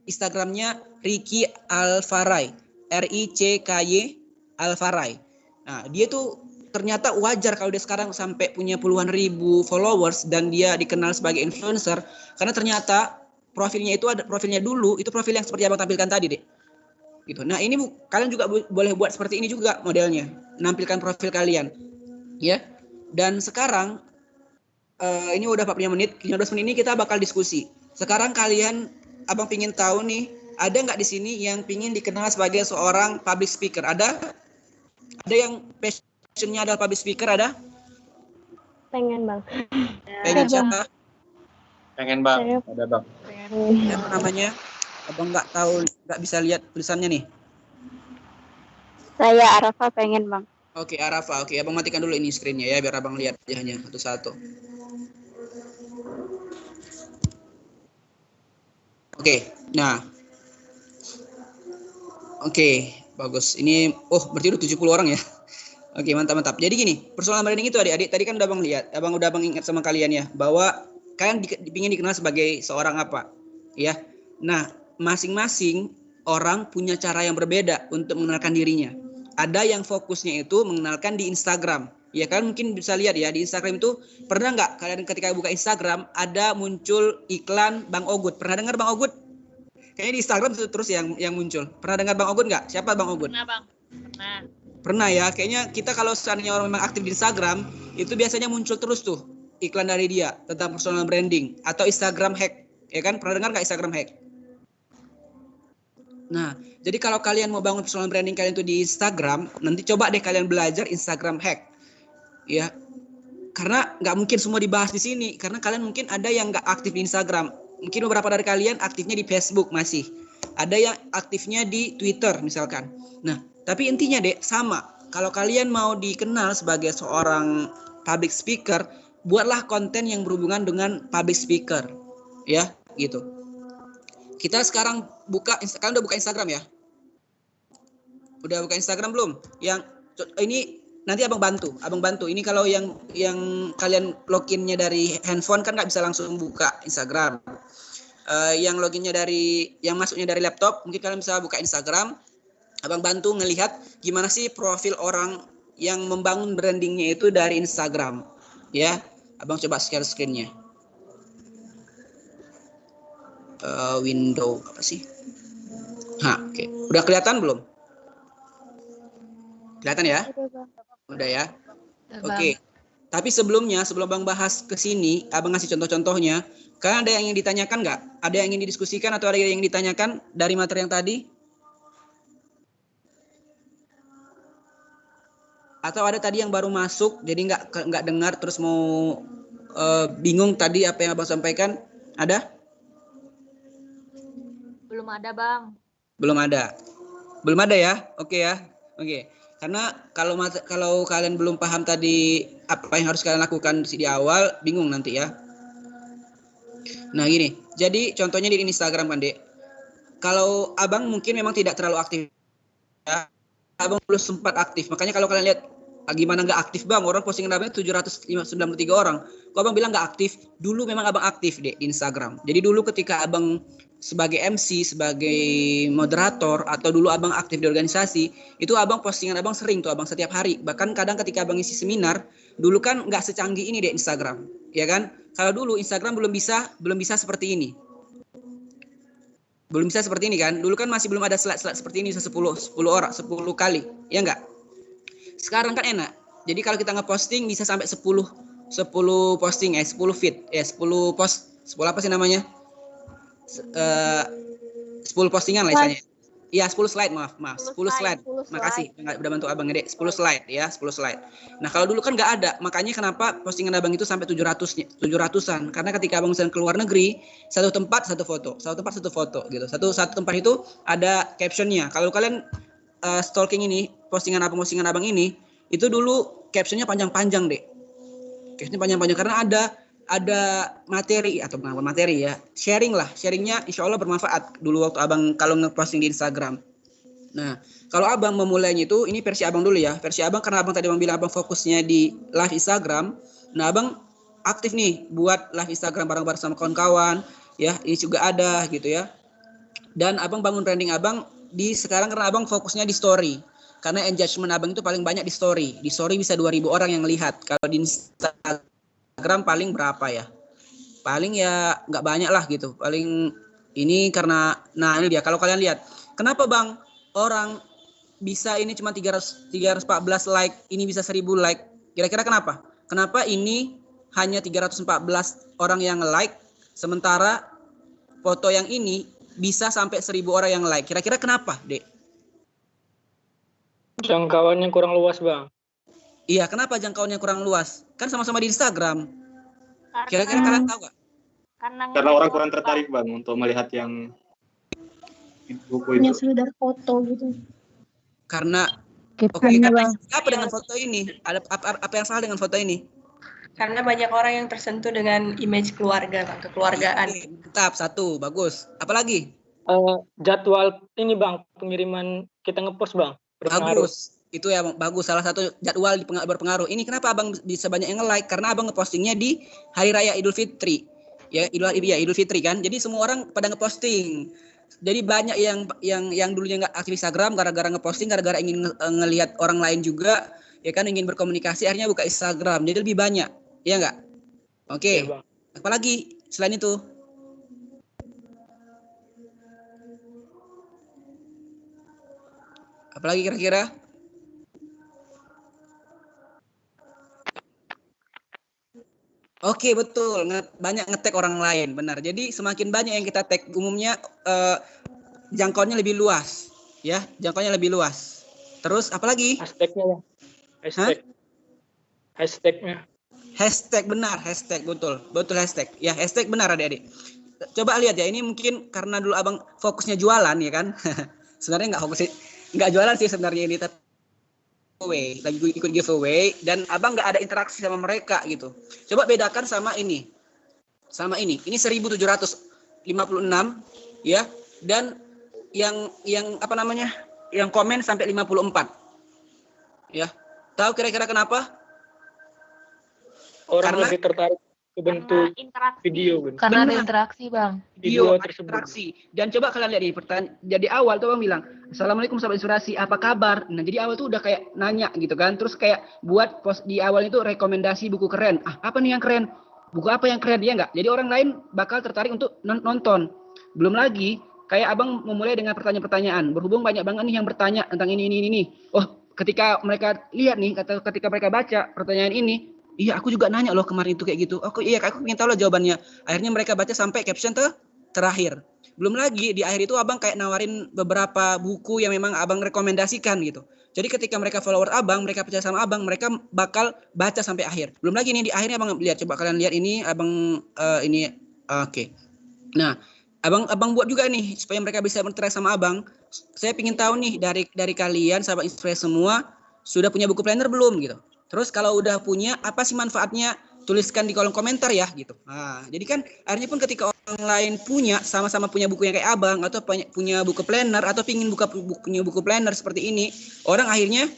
Instagramnya Ricky Alfarai, RICKY Alfarai. Nah, dia tuh ternyata wajar kalau dia sekarang sampai punya puluhan ribu followers dan dia dikenal sebagai influencer, karena ternyata profilnya itu ada profilnya dulu, itu profil yang seperti Abang tampilkan tadi, Dek. Gitu. Nah, ini kalian juga boleh buat seperti ini juga modelnya, menampilkan profil kalian. Ya. Dan sekarang ini udah 45 menit, 15 menit ini kita bakal diskusi. Sekarang kalian, Abang pingin tahu nih, ada nggak di sini yang pingin dikenal sebagai seorang public speaker? Ada yang passionnya adalah public speaker, ada? Pengen, Bang. Pengen siapa? Pengen Bang, ada Bang. Siapa namanya? Abang nggak tahu, nggak bisa lihat tulisannya nih. Saya Arafa pengen, Bang. Oke, Arafa. Oke, Abang matikan dulu ini screen-nya ya, biar Abang lihat wajahnya satu-satu. Oke, nah. Oke, bagus. Ini, berarti udah 70 orang ya. Oke, mantap. Jadi gini, personal branding itu adik-adik, tadi kan udah Abang lihat. Abang ingat sama kalian ya, bahwa kalian ingin dikenal sebagai seorang apa. Ya. Nah, masing-masing orang punya cara yang berbeda untuk mengenalkan dirinya. Ada yang fokusnya itu mengenalkan di Instagram. Ya kan mungkin bisa lihat ya di Instagram itu, pernah nggak kalian ketika buka Instagram ada muncul iklan Bang Ogut? Pernah dengar Bang Ogut? Kayaknya di Instagram itu terus yang muncul. Pernah dengar Bang Ogut nggak? Siapa Bang Ogut? Pernah, Bang. Pernah. Pernah ya. Kayaknya kita kalau seandainya orang memang aktif di Instagram, itu biasanya muncul terus tuh iklan dari dia tentang personal branding atau Instagram hack. Ya kan? Pernah dengar nggak Instagram hack? Nah, jadi kalau kalian mau bangun personal branding kalian itu di Instagram, nanti coba deh kalian belajar Instagram hack. Ya, karena nggak mungkin semua dibahas di sini, karena kalian mungkin ada yang nggak aktif di Instagram, mungkin beberapa dari kalian aktifnya di Facebook masih, ada yang aktifnya di Twitter misalkan. Nah, tapi intinya Dek sama, kalau kalian mau dikenal sebagai seorang public speaker, buatlah konten yang berhubungan dengan public speaker, ya gitu. Kita sekarang kalian udah buka Instagram ya? Udah buka Instagram belum? Yang ini nanti abang bantu. Ini kalau yang kalian loginnya dari handphone kan nggak bisa langsung buka Instagram. Yang loginnya yang masuknya dari laptop, mungkin kalian bisa buka Instagram. Abang bantu ngelihat gimana sih profil orang yang membangun brandingnya itu dari Instagram. Ya, abang coba share screen-nya. Window apa sih? Oke. Udah kelihatan belum? Kelihatan ya? Udah ya? Oke. Tapi sebelum Bang bahas ke sini, Abang ngasih contoh-contohnya. Kalian ada yang ingin ditanyakan nggak? Ada yang ingin didiskusikan atau ada yang ditanyakan dari materi yang tadi? Atau ada tadi yang baru masuk, jadi nggak dengar terus mau bingung tadi apa yang Abang sampaikan? Ada? Belum ada, Bang. Belum ada ya? Oke ya. Oke. Karena kalau kalian belum paham tadi apa yang harus kalian lakukan di awal, bingung nanti ya. Nah gini, jadi contohnya di Instagram kan Dek. Kalau Abang mungkin memang tidak terlalu aktif ya. Abang belum sempat aktif. Makanya kalau kalian lihat gimana nggak aktif Bang, orang postingan Abang 793 orang. Kok Abang bilang nggak aktif? Dulu memang Abang aktif Dek di Instagram. Jadi dulu ketika Abang sebagai MC, sebagai moderator, atau dulu Abang aktif di organisasi, itu Abang postingan Abang sering tuh, Abang setiap hari. Bahkan kadang ketika Abang isi seminar, dulu kan nggak secanggih ini deh Instagram, ya kan? Kalau dulu Instagram belum bisa seperti ini. Belum bisa seperti ini kan? Dulu kan masih belum ada slide-slide seperti ini, 10 kali, ya enggak? Sekarang kan enak. Jadi kalau kita ngeposting bisa sampai 10 posting 10 feed, 10 post, 10 apa sih namanya? 10 postingan lah istilahnya. Iya, 10 slide, maaf. 10 slide. Makasih udah bantu Abang Gede. 10 slide ya, 10 slide. Nah, kalau dulu kan nggak ada. Makanya kenapa postingan Abang itu sampai 700-an. Karena ketika Abang misalnya ke luar negeri, satu tempat satu foto, satu tempat satu foto gitu. Satu tempat itu ada captionnya. Kalau kalian stalking ini, postingan Abang ini, itu dulu captionnya panjang-panjang, Dek. Captionnya panjang-panjang karena ada materi atau bukan materi ya, sharingnya insya Allah bermanfaat dulu waktu Abang kalau ngeposting di Instagram. Nah, kalau Abang memulainya itu, ini versi Abang dulu ya, versi Abang karena Abang tadi bilang Abang fokusnya di live Instagram. Nah, Abang aktif nih buat live Instagram bareng-bareng sama kawan-kawan ya, ini juga ada gitu ya. Dan Abang bangun branding Abang di sekarang karena Abang fokusnya di story. Karena engagement Abang itu paling banyak di story. Di story bisa 2.000 orang yang lihat. Kalau di Instagram paling berapa ya? Paling ya nggak banyak lah gitu. Paling ini karena, nah ini dia. Kalau kalian lihat, kenapa Bang orang bisa ini cuma 314 like, ini bisa 1000 like? Kira-kira kenapa? Kenapa ini hanya 314 orang yang like, sementara foto yang ini bisa sampai 1000 orang yang like? Kira-kira kenapa, Dek? Jangkauannya kurang luas, Bang. Iya, kenapa jangkauannya kurang luas? Kan sama-sama di Instagram. Kira-kira kalian tahu gak? Karena orang kurang tertarik, Bang, untuk melihat yang buku itu. Hanya sekedar foto gitu. Karena apa dengan foto ini? Apa yang salah dengan foto ini? Karena banyak orang yang tersentuh dengan image keluarga, Bang, kekeluargaan. Mantap, satu, bagus. Apalagi? Jadwal ini, Bang, pengiriman kita ngepost, Bang. Bagus. Itu ya bagus, salah satu jadwal berpengaruh. Ini kenapa Abang bisa banyak yang nge-like? Karena Abang ngepostingnya di Hari Raya Idul Fitri. Ya, Idul Fitri kan. Jadi semua orang pada ngeposting. Jadi banyak yang dulunya nggak aktif Instagram gara-gara ngeposting, gara-gara ingin ngelihat orang lain juga, ya kan, ingin berkomunikasi, akhirnya buka Instagram. Jadi lebih banyak. Iya nggak? Oke. Ya, apalagi selain itu? Apalagi kira-kira? Oke, betul. Banyak nge-tag orang lain, benar. Jadi semakin banyak yang kita tag, umumnya jangkauannya lebih luas, ya. Jangkauannya lebih luas. Terus apalagi? Hashtagnya, Bang. Hashtagnya. Hashtag, benar, hashtag, betul hashtag. Ya, hashtag benar adik-adik. Coba lihat ya, ini mungkin karena dulu Abang fokusnya jualan ya kan. Sebenarnya nggak jualan sih sebenarnya ini, tapi lagi ikut giveaway dan Abang nggak ada interaksi sama mereka gitu. Coba bedakan sama ini. Ini 1756 ya, dan yang apa namanya? Yang komen sampai 54. Ya. Tahu kira-kira kenapa? Orang lebih tertarik ke bentuk video, Bang. Karena ada interaksi, Bang. Video tersebut. Interaksi. Dan coba kalian lihat ini pertanyaan. Jadi awal tuh Bang bilang, "Assalamualaikum sahabat inspirasi, apa kabar?" Nah, jadi awal tuh udah kayak nanya gitu kan. Terus kayak buat post di awal itu rekomendasi buku keren. Apa nih yang keren? Buku apa yang keren, ya enggak? Jadi orang lain bakal tertarik untuk nonton. Belum lagi kayak Abang memulai dengan pertanyaan-pertanyaan. Berhubung banyak banget nih yang bertanya tentang ini. Oh, ketika mereka lihat nih, ketika mereka baca pertanyaan ini, iya, aku juga nanya loh kemarin itu kayak gitu. Aku ingin tahu loh jawabannya. Akhirnya mereka baca sampai caption terakhir. Belum lagi di akhir itu Abang kayak nawarin beberapa buku yang memang Abang rekomendasikan gitu. Jadi ketika mereka follower Abang, mereka percaya sama Abang, mereka bakal baca sampai akhir. Belum lagi nih di akhirnya Abang lihat, coba kalian lihat ini Abang ini oke. Nah, Abang buat juga nih supaya mereka bisa berinteraksi sama Abang. Saya ingin tahu nih dari kalian sahabat inspirasi semua sudah punya buku planner belum gitu. Terus kalau udah punya, apa sih manfaatnya? Tuliskan di kolom komentar ya gitu. Nah, jadi kan akhirnya pun ketika orang lain punya, sama-sama punya buku yang kayak Abang, atau punya buku planner, atau pingin punya buku planner seperti ini, orang akhirnya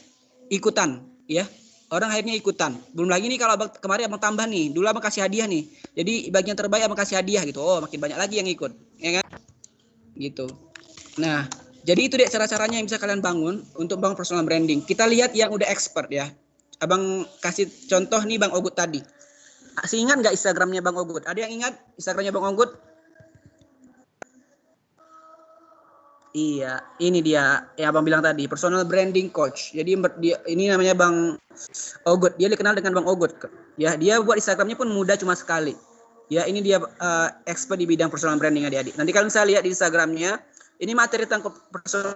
ikutan ya. Orang akhirnya ikutan. Belum lagi nih kalau kemarin Abang tambah nih, dulu Abang kasih hadiah nih. Jadi bagian terbaik Abang kasih hadiah gitu. Oh, makin banyak lagi yang ikut, ya kan? Gitu. Nah, jadi itu deh cara-caranya yang bisa kalian bangun untuk bangun personal branding. Kita lihat yang udah expert ya. Abang kasih contoh nih Bang Ogut tadi. Masih ingat nggak Instagramnya Bang Ogut? Ada yang ingat Instagramnya Bang Ogut? Iya, ini dia yang Abang bilang tadi, personal branding coach. Jadi ini namanya Bang Ogut. Dia dikenal dengan Bang Ogut. Ya, dia buat Instagramnya pun mudah cuma sekali. Ya, ini dia expert di bidang personal branding adik-adik. Nanti kalian bisa lihat di Instagramnya. Ini materi tentang personal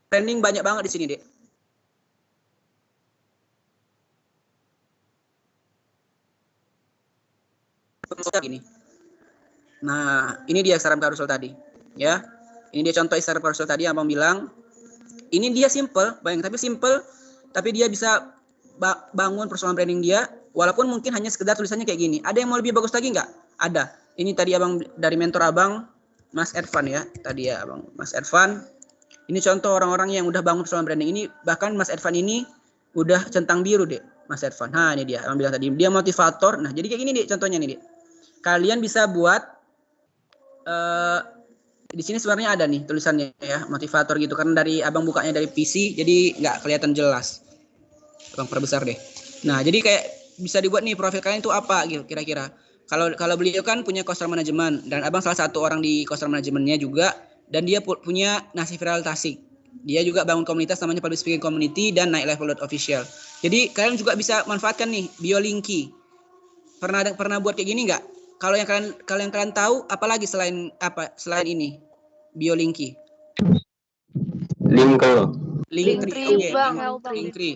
Trending banyak banget di sini, Dek. Gini. Nah, ini dia Instagram carousel tadi, ya. Ini dia contoh Instagram carousel tadi yang Abang bilang. Ini dia simple, tapi dia bisa bangun personal branding dia, walaupun mungkin hanya sekedar tulisannya kayak gini. Ada yang mau lebih bagus lagi nggak? Ada. Ini tadi Abang dari mentor Abang, Mas Ervan ya. Tadi ya Abang, Mas Ervan. Ini contoh orang-orang yang udah bangun personal branding. Ini bahkan Mas Ervan ini udah centang biru, Dek. Mas Ervan. Nah, ini dia. Abang bilang tadi, dia motivator. Nah, jadi kayak gini, Dek, contohnya nih, Dek. Kalian bisa buat di sini sebenarnya ada nih tulisannya ya, motivator gitu, karena dari Abang bukanya dari PC jadi nggak kelihatan jelas. Abang perbesar deh. Nah, jadi kayak bisa dibuat nih profil kalian itu apa gitu kira-kira. Kalau beliau kan punya coaster management dan Abang salah satu orang di coaster manajemennya juga, dan dia punya Nasi Viral Tasik. Dia juga bangun komunitas namanya Public Speaking Community dan Naik Level Official. Jadi kalian juga bisa manfaatkan nih BioLinky. Pernah buat kayak gini nggak? Kalau yang kalian tahu, apalagi selain ini BioLinky? Linktree.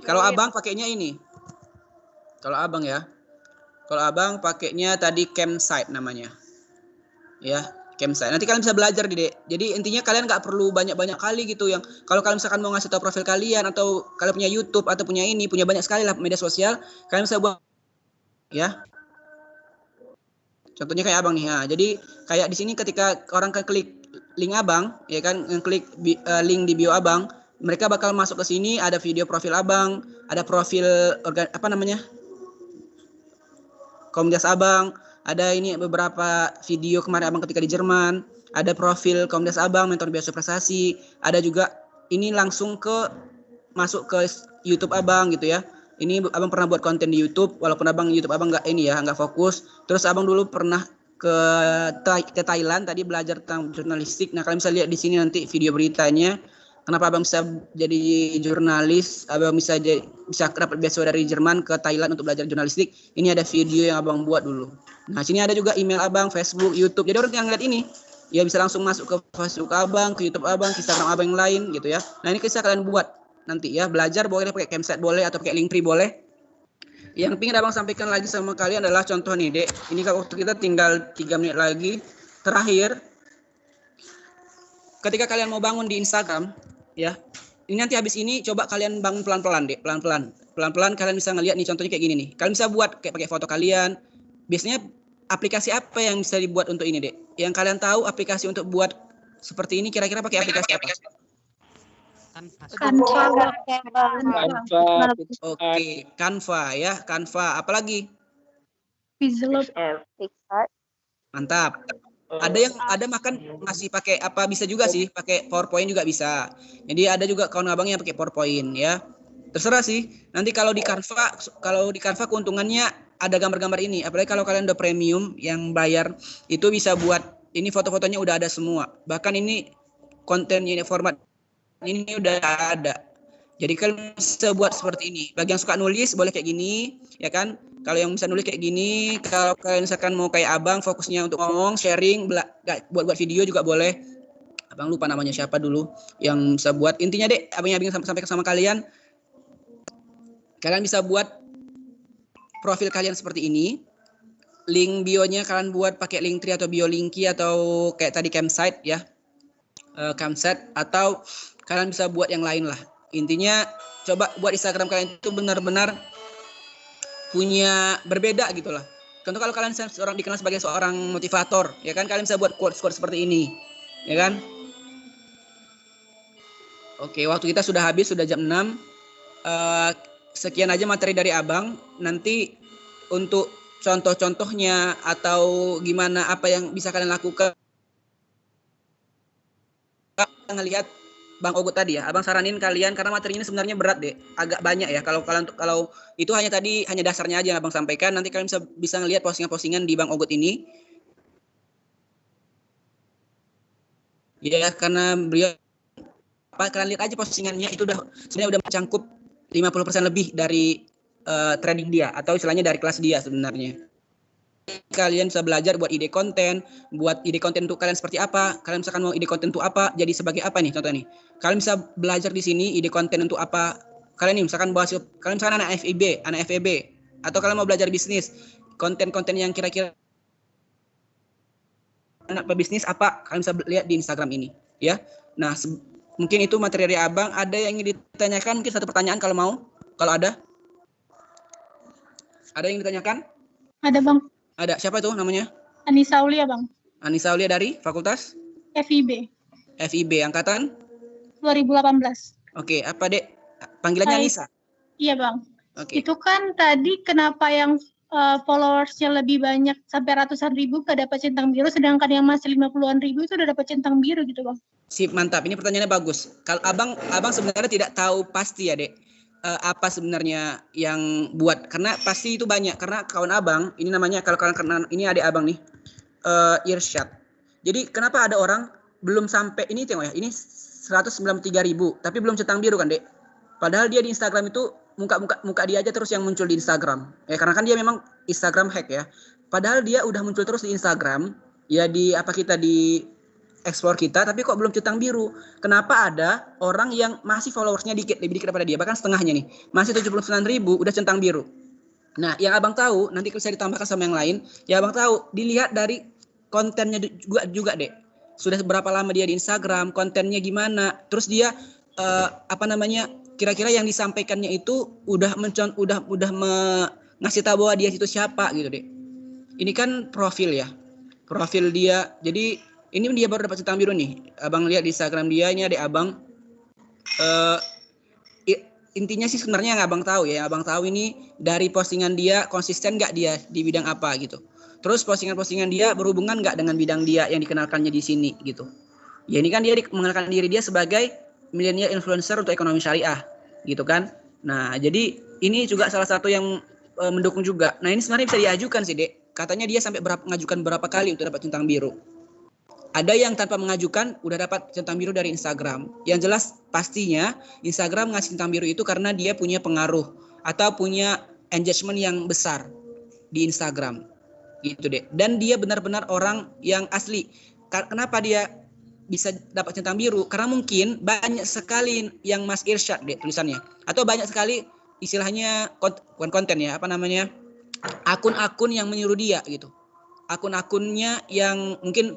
Kalau Abang pakainya ini. Kalau Abang ya. Kalau Abang pakainya tadi Campsite namanya. Ya, Campsite. Nanti kalian bisa belajar, Dek. Jadi intinya kalian nggak perlu banyak-banyak kali gitu yang kalau kalian misalkan mau ngasih tahu profil kalian atau kalian punya YouTube atau punya banyak sekali lah media sosial, kalian bisa buat ya. Contohnya kayak Abang nih. Nah, jadi kayak di sini ketika orang klik link Abang, ya kan, klik link di bio Abang, mereka bakal masuk ke sini, ada video profil Abang, ada profil komunitas Abang, ada ini beberapa video kemarin Abang ketika di Jerman, ada profil komunitas Abang, mentor biasa prestasi, ada juga ini langsung masuk ke YouTube Abang gitu ya. Ini Abang pernah buat konten di YouTube, walaupun YouTube Abang nggak fokus. Terus Abang dulu pernah ke Thailand tadi belajar tentang jurnalistik. Nah, kalian bisa lihat di sini nanti video beritanya. Kenapa Abang bisa jadi jurnalis? Abang bisa dapat beasiswa dari Jerman ke Thailand untuk belajar jurnalistik. Ini ada video yang Abang buat dulu. Nah, sini ada juga email Abang, Facebook, YouTube. Jadi orang yang lihat ini ya bisa langsung masuk ke Facebook Abang, ke YouTube Abang, ke Instagram Abang yang lain gitu ya. Nah, ini bisa kalian buat nanti ya, belajar boleh pakai Campsite boleh atau pakai Linktree boleh. Yang ingin Abang sampaikan lagi sama kalian adalah contoh nih, Dek. Ini waktu kita tinggal 3 menit lagi. Terakhir, ketika kalian mau bangun di Instagram ya, ini nanti habis ini coba kalian bangun pelan-pelan, Dek. Pelan-pelan kalian bisa ngelihat nih contohnya kayak gini nih. Kalian bisa buat kayak pakai foto kalian. Biasanya aplikasi apa yang bisa dibuat untuk ini, Dek? Yang kalian tahu aplikasi untuk buat seperti ini kira-kira pakai aplikasi apa? Canva. Oke, Canva ya, Canva. Apalagi? PixArt. Mantap. Ada makan masih pakai apa, bisa juga sih, pakai PowerPoint juga bisa. Jadi ada juga kawan Abang yang pakai PowerPoint ya. Terserah sih. Nanti kalau di Canva keuntungannya ada gambar-gambar ini. Apalagi kalau kalian udah premium yang bayar, itu bisa buat ini foto-fotonya udah ada semua. Bahkan ini kontennya format ini udah ada. Jadi kalian bisa buat seperti ini. Bagi yang suka nulis boleh kayak gini, ya kan? Kalau yang bisa nulis kayak gini, kalau kalian misalkan mau kayak Abang fokusnya untuk ngomong, sharing, buat video juga boleh. Abang lupa namanya siapa dulu yang bisa buat. Intinya, Dek, Abang yang sampaikan sama kalian. Kalian bisa buat profil kalian seperti ini. Link bio-nya kalian buat pakai Linktree atau BioLinky atau kayak tadi Campsite ya. Campsite atau kalian bisa buat yang lain lah. Intinya coba buat Instagram kalian itu benar-benar punya berbeda gitu lah. Contoh kalau kalian dikenal sebagai seorang motivator, ya kan, kalian bisa buat quotes-quotes seperti ini, ya kan? Oke, waktu kita sudah habis, sudah jam 6. Sekian aja materi dari Abang. Nanti untuk contoh-contohnya atau gimana apa yang bisa kalian lakukan, ngelihat Bang Ogut tadi ya, Abang saranin kalian karena materinya sebenarnya berat, Dek, agak banyak ya. Kalau itu hanya dasarnya aja yang Abang sampaikan. Nanti kalian bisa ngelihat postingan-postingan di Bang Ogut ini. Ya, karena beliau kalian lihat aja postingannya itu sebenarnya udah mencangkup 50% lebih dari trading dia atau istilahnya dari kelas dia sebenarnya. kalian bisa belajar buat ide konten untuk kalian seperti apa. Kalian misalkan mau ide konten untuk apa, jadi sebagai apa nih contohnya nih. Kalian bisa belajar di sini ide konten untuk apa. Kalian nih misalkan kalian misalkan anak FEB, atau kalian mau belajar bisnis, konten-konten yang kira-kira anak pebisnis apa, kalian bisa lihat di Instagram ini, ya. Nah, mungkin itu materi dari Abang. Ada yang ingin ditanyakan? Mungkin satu pertanyaan kalau ada. Ada yang ditanyakan? Ada, Bang. Ada. Siapa itu namanya? Anissa Aulia, Bang. Anissa Aulia dari Fakultas? FIB. FIB, angkatan? 2018. Oke, apa Dek? Panggilannya Anissa? Iya, Bang. Oke. Itu kan tadi kenapa yang followersnya lebih banyak sampai ratusan ribu gak dapat centang biru, sedangkan yang masih 50-an ribu itu udah dapat centang biru gitu, Bang. Sip, mantap. Ini pertanyaannya bagus. Kalau abang sebenarnya tidak tahu pasti ya, Dek, apa sebenarnya yang buat, karena pasti itu banyak. Karena kawan abang, ini namanya, kalau kalian kenal, ini adik abang nih, Irsyad. Jadi kenapa ada orang belum sampai, ini tengok ya, ini 193.000, tapi belum centang biru kan, Dek? Padahal dia di Instagram itu muka dia aja terus yang muncul di Instagram. Ya karena kan dia memang Instagram hack ya. Padahal dia udah muncul terus di Instagram, ya di explore kita, tapi kok belum centang biru. Kenapa ada orang yang masih followersnya lebih dikit daripada dia, bahkan setengahnya nih, masih 79.000 udah centang biru. Nah, yang abang tahu, nanti bisa ditambahkan sama yang lain, ya abang tahu, dilihat dari kontennya juga Dek. Sudah berapa lama dia di Instagram, kontennya gimana, terus dia kira-kira yang disampaikannya itu udah ngasih tahu bahwa dia itu siapa gitu, Dek. Ini kan profil ya. Profil dia. Jadi ini dia baru dapat centang biru nih. Abang lihat di Instagram dia, ini ada abang. Intinya sih sebenarnya yang abang tahu ya. Abang tahu ini dari postingan dia konsisten nggak dia di bidang apa gitu. Terus postingan-postingan dia berhubungan nggak dengan bidang dia yang dikenalkannya di sini gitu. Ya ini kan dia mengenalkan diri dia sebagai milenial influencer untuk ekonomi syariah gitu kan. Nah jadi ini juga salah satu yang mendukung juga. Nah ini sebenarnya bisa diajukan sih, Dek. Katanya dia sampai mengajukan berapa kali untuk dapat centang biru. Ada yang tanpa mengajukan udah dapat centang biru dari Instagram. Yang jelas pastinya Instagram ngasih centang biru itu karena dia punya pengaruh atau punya engagement yang besar di Instagram. Gitu, Dek. Dan dia benar-benar orang yang asli. Kenapa dia bisa dapat centang biru? Karena mungkin banyak sekali yang Mas Irsyad, Dek, tulisannya. Atau banyak sekali istilahnya bukan konten ya, akun-akun yang menyuruh dia gitu. Akun-akunnya yang mungkin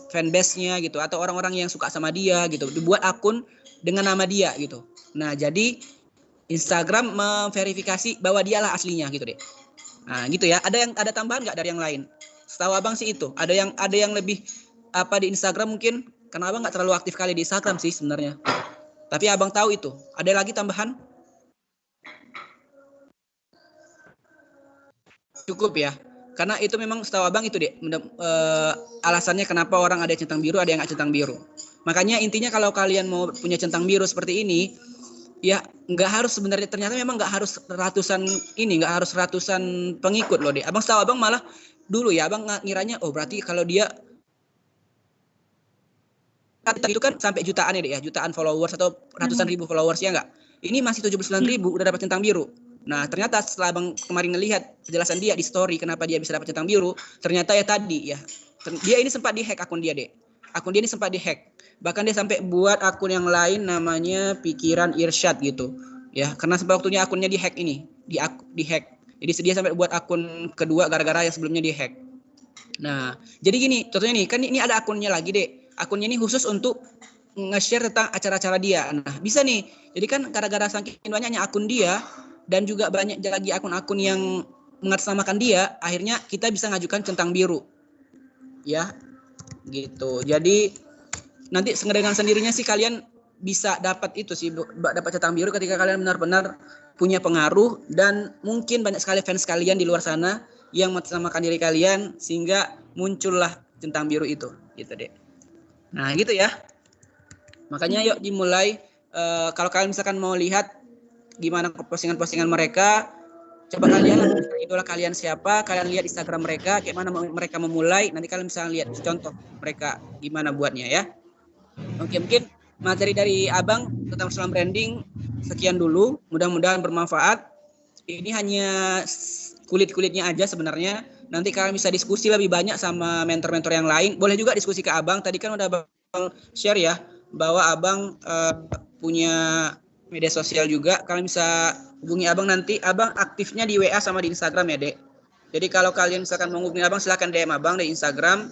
fanbase-nya gitu, atau orang-orang yang suka sama dia gitu, dibuat akun dengan nama dia gitu. Nah, jadi Instagram memverifikasi bahwa dialah aslinya gitu, Dek. Nah, gitu ya. Ada tambahan nggak dari yang lain? Setahu abang sih itu. Ada yang lebih di Instagram mungkin, karena abang nggak terlalu aktif kali di Instagram sih sebenarnya. Tapi abang tahu itu. Ada lagi tambahan? Cukup ya. Karena itu memang setahu abang itu, Dek, alasannya kenapa orang ada centang biru, ada yang nggak centang biru. Makanya intinya kalau kalian mau punya centang biru seperti ini, ya nggak harus sebenarnya, ternyata memang nggak harus ratusan pengikut loh, Dek. Abang setahu abang malah dulu ya, abang ngiranya berarti kalau dia itu kan sampai jutaan ya, Dek, ya, jutaan followers atau ratusan ribu followers ya nggak. Ini masih 79.000 udah dapat centang biru. Nah, ternyata setelah abang kemarin ngelihat penjelasan dia di story kenapa dia bisa dapat centang biru, ternyata ya tadi ya, dia ini sempat dihack akun dia, Dek. Akun dia ini sempat dihack. Bahkan dia sampai buat akun yang lain namanya Pikiran Irsyad gitu. Ya, karena sampai waktunya akunnya dihack ini, dihack. Jadi dia sampai buat akun kedua gara-gara yang sebelumnya dihack. Nah, jadi gini, contohnya nih, kan ini ada akunnya lagi, Dek. Akunnya ini khusus untuk nge-share tentang acara-acara dia. Nah, bisa nih. Jadi kan gara-gara saking banyaknya akun dia, dan juga banyak lagi akun-akun yang mengatasnamakan dia, akhirnya kita bisa ngajukan centang biru. Ya, gitu. Jadi nanti dengan sendirinya sih kalian bisa dapat itu sih, dapat centang biru ketika kalian benar-benar punya pengaruh dan mungkin banyak sekali fans kalian di luar sana yang mengatasnamakan diri kalian sehingga muncullah centang biru itu, gitu, Dek. Nah, gitu ya. Makanya yuk dimulai, kalau kalian misalkan mau lihat gimana postingan-postingan mereka, coba kalian idola kalian siapa, kalian lihat Instagram mereka, kayak mana mereka memulai, nanti kalian bisa lihat contoh mereka gimana buatnya ya. Oke, mungkin materi dari abang tentang personal branding sekian dulu, mudah-mudahan bermanfaat. Ini hanya kulit-kulitnya aja sebenarnya, nanti kalian bisa diskusi lebih banyak sama mentor-mentor yang lain. Boleh juga diskusi ke Abang. Tadi kan udah Abang share ya bahwa Abang punya media sosial juga. Kalian bisa hubungi Abang nanti. Abang aktifnya di WA sama di Instagram ya, Dek. Jadi kalau kalian misalkan mau hubungi Abang, silakan DM Abang di Instagram.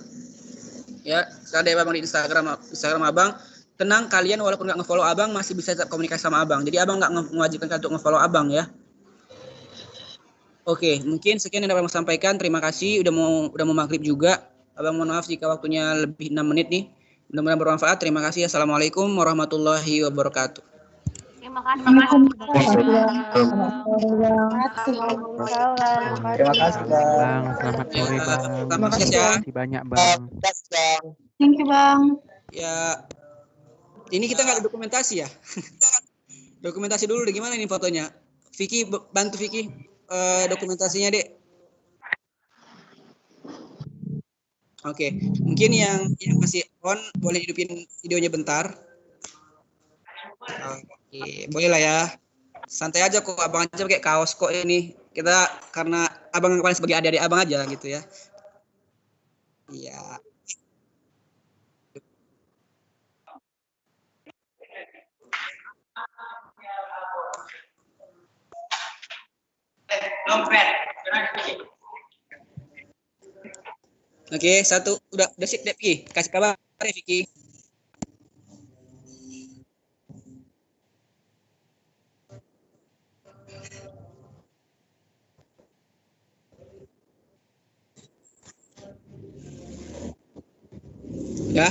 Ya, silakan DM Abang di Instagram Abang. Tenang, kalian walaupun nggak nge-follow Abang masih bisa tetap komunikasi sama Abang. Jadi Abang nggak mewajibkan kalian untuk nge-follow Abang ya. Oke, mungkin sekian yang dapat Abang sampaikan. Terima kasih. Udah mau maghrib juga. Abang mohon maaf jika waktunya lebih 6 menit nih. Mudah-mudahan bermanfaat. Terima kasih. Assalamualaikum warahmatullahi wabarakatuh. Terima kasih. Terima kasih, Bang. Selamat sore, Bang. Terima kasih banyak, Bang. Thank you, Bang. Ya, ini kita nggak ada dokumentasi ya. Dokumentasi dulu deh, gimana ini fotonya? Vicky, bantu Vicky dokumentasinya, Dek. Oke, mungkin yang masih on boleh hidupin videonya bentar. Oke, boleh lah ya. Santai aja kok, Abang aja pakai kaos kok ini. Kita karena Abang kemarin sebagai adik-adik Abang aja gitu ya. Iya. Oke, satu udah sip deh, Vicky. Kasih kabar ya, Vicky. Ya,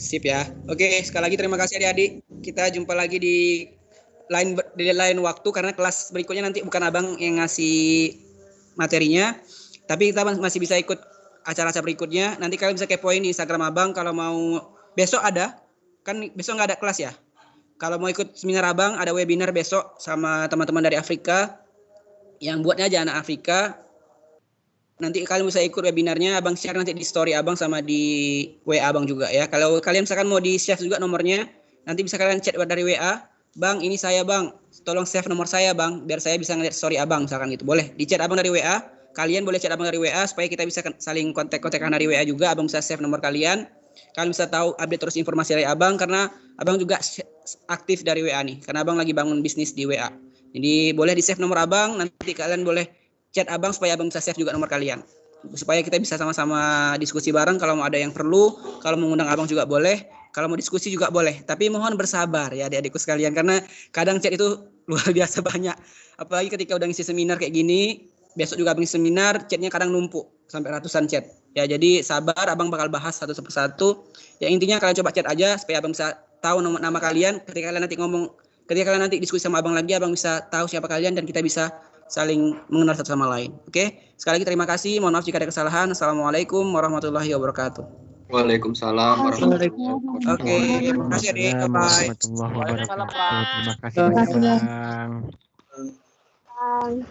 sip ya. Oke, sekali lagi terima kasih adik-adik. Kita jumpa lagi di lain waktu karena kelas berikutnya nanti bukan Abang yang ngasih materinya, tapi kita masih bisa ikut acara-acara berikutnya. Nanti kalian bisa kepoin di Instagram Abang kalau mau. Besok ada, kan besok nggak ada kelas ya. Kalau mau ikut seminar Abang, ada webinar besok sama teman-teman dari Afrika. Yang buatnya aja anak Afrika. Nanti kalian bisa ikut webinarnya, Abang share nanti di story Abang sama di WA Abang juga ya. Kalau kalian misalkan mau di save juga nomornya, nanti bisa kalian chat dari WA. Bang, ini saya Bang, tolong save nomor saya Bang, biar saya bisa ngeliat story Abang misalkan gitu. Boleh di chat Abang dari WA. Kalian boleh chat Abang dari WA supaya kita bisa saling kontak-kontakan dari WA juga. Abang bisa save nomor kalian. Kalian bisa tahu update terus informasi dari Abang karena Abang juga aktif dari WA nih. Karena Abang lagi bangun bisnis di WA. Jadi boleh di save nomor Abang. Nanti kalian boleh chat Abang supaya Abang bisa save juga nomor kalian. Supaya kita bisa sama-sama diskusi bareng. Kalau mau ada yang perlu, kalau mau ngundang Abang juga boleh. Kalau mau diskusi juga boleh. Tapi mohon bersabar ya adik-adikku sekalian karena kadang chat itu luar biasa banyak. Apalagi ketika udah ngisi seminar kayak gini. Besok juga Abang seminar, chatnya kadang numpuk sampai ratusan chat. Ya jadi sabar, Abang bakal bahas satu persatu. Ya intinya kalian coba chat aja supaya Abang bisa tahu nama kalian. Ketika kalian nanti diskusi sama Abang lagi, Abang bisa tahu siapa kalian dan kita bisa saling mengenal satu sama lain. Oke? Sekali lagi terima kasih. Mohon maaf jika ada kesalahan. Assalamualaikum warahmatullahi wabarakatuh. Waalaikumsalam warahmatullahi wabarakatuh. Oke, terima kasih adik. Bye. Warahmatullahi wabarakatuh. Terima kasih banyak, Bang.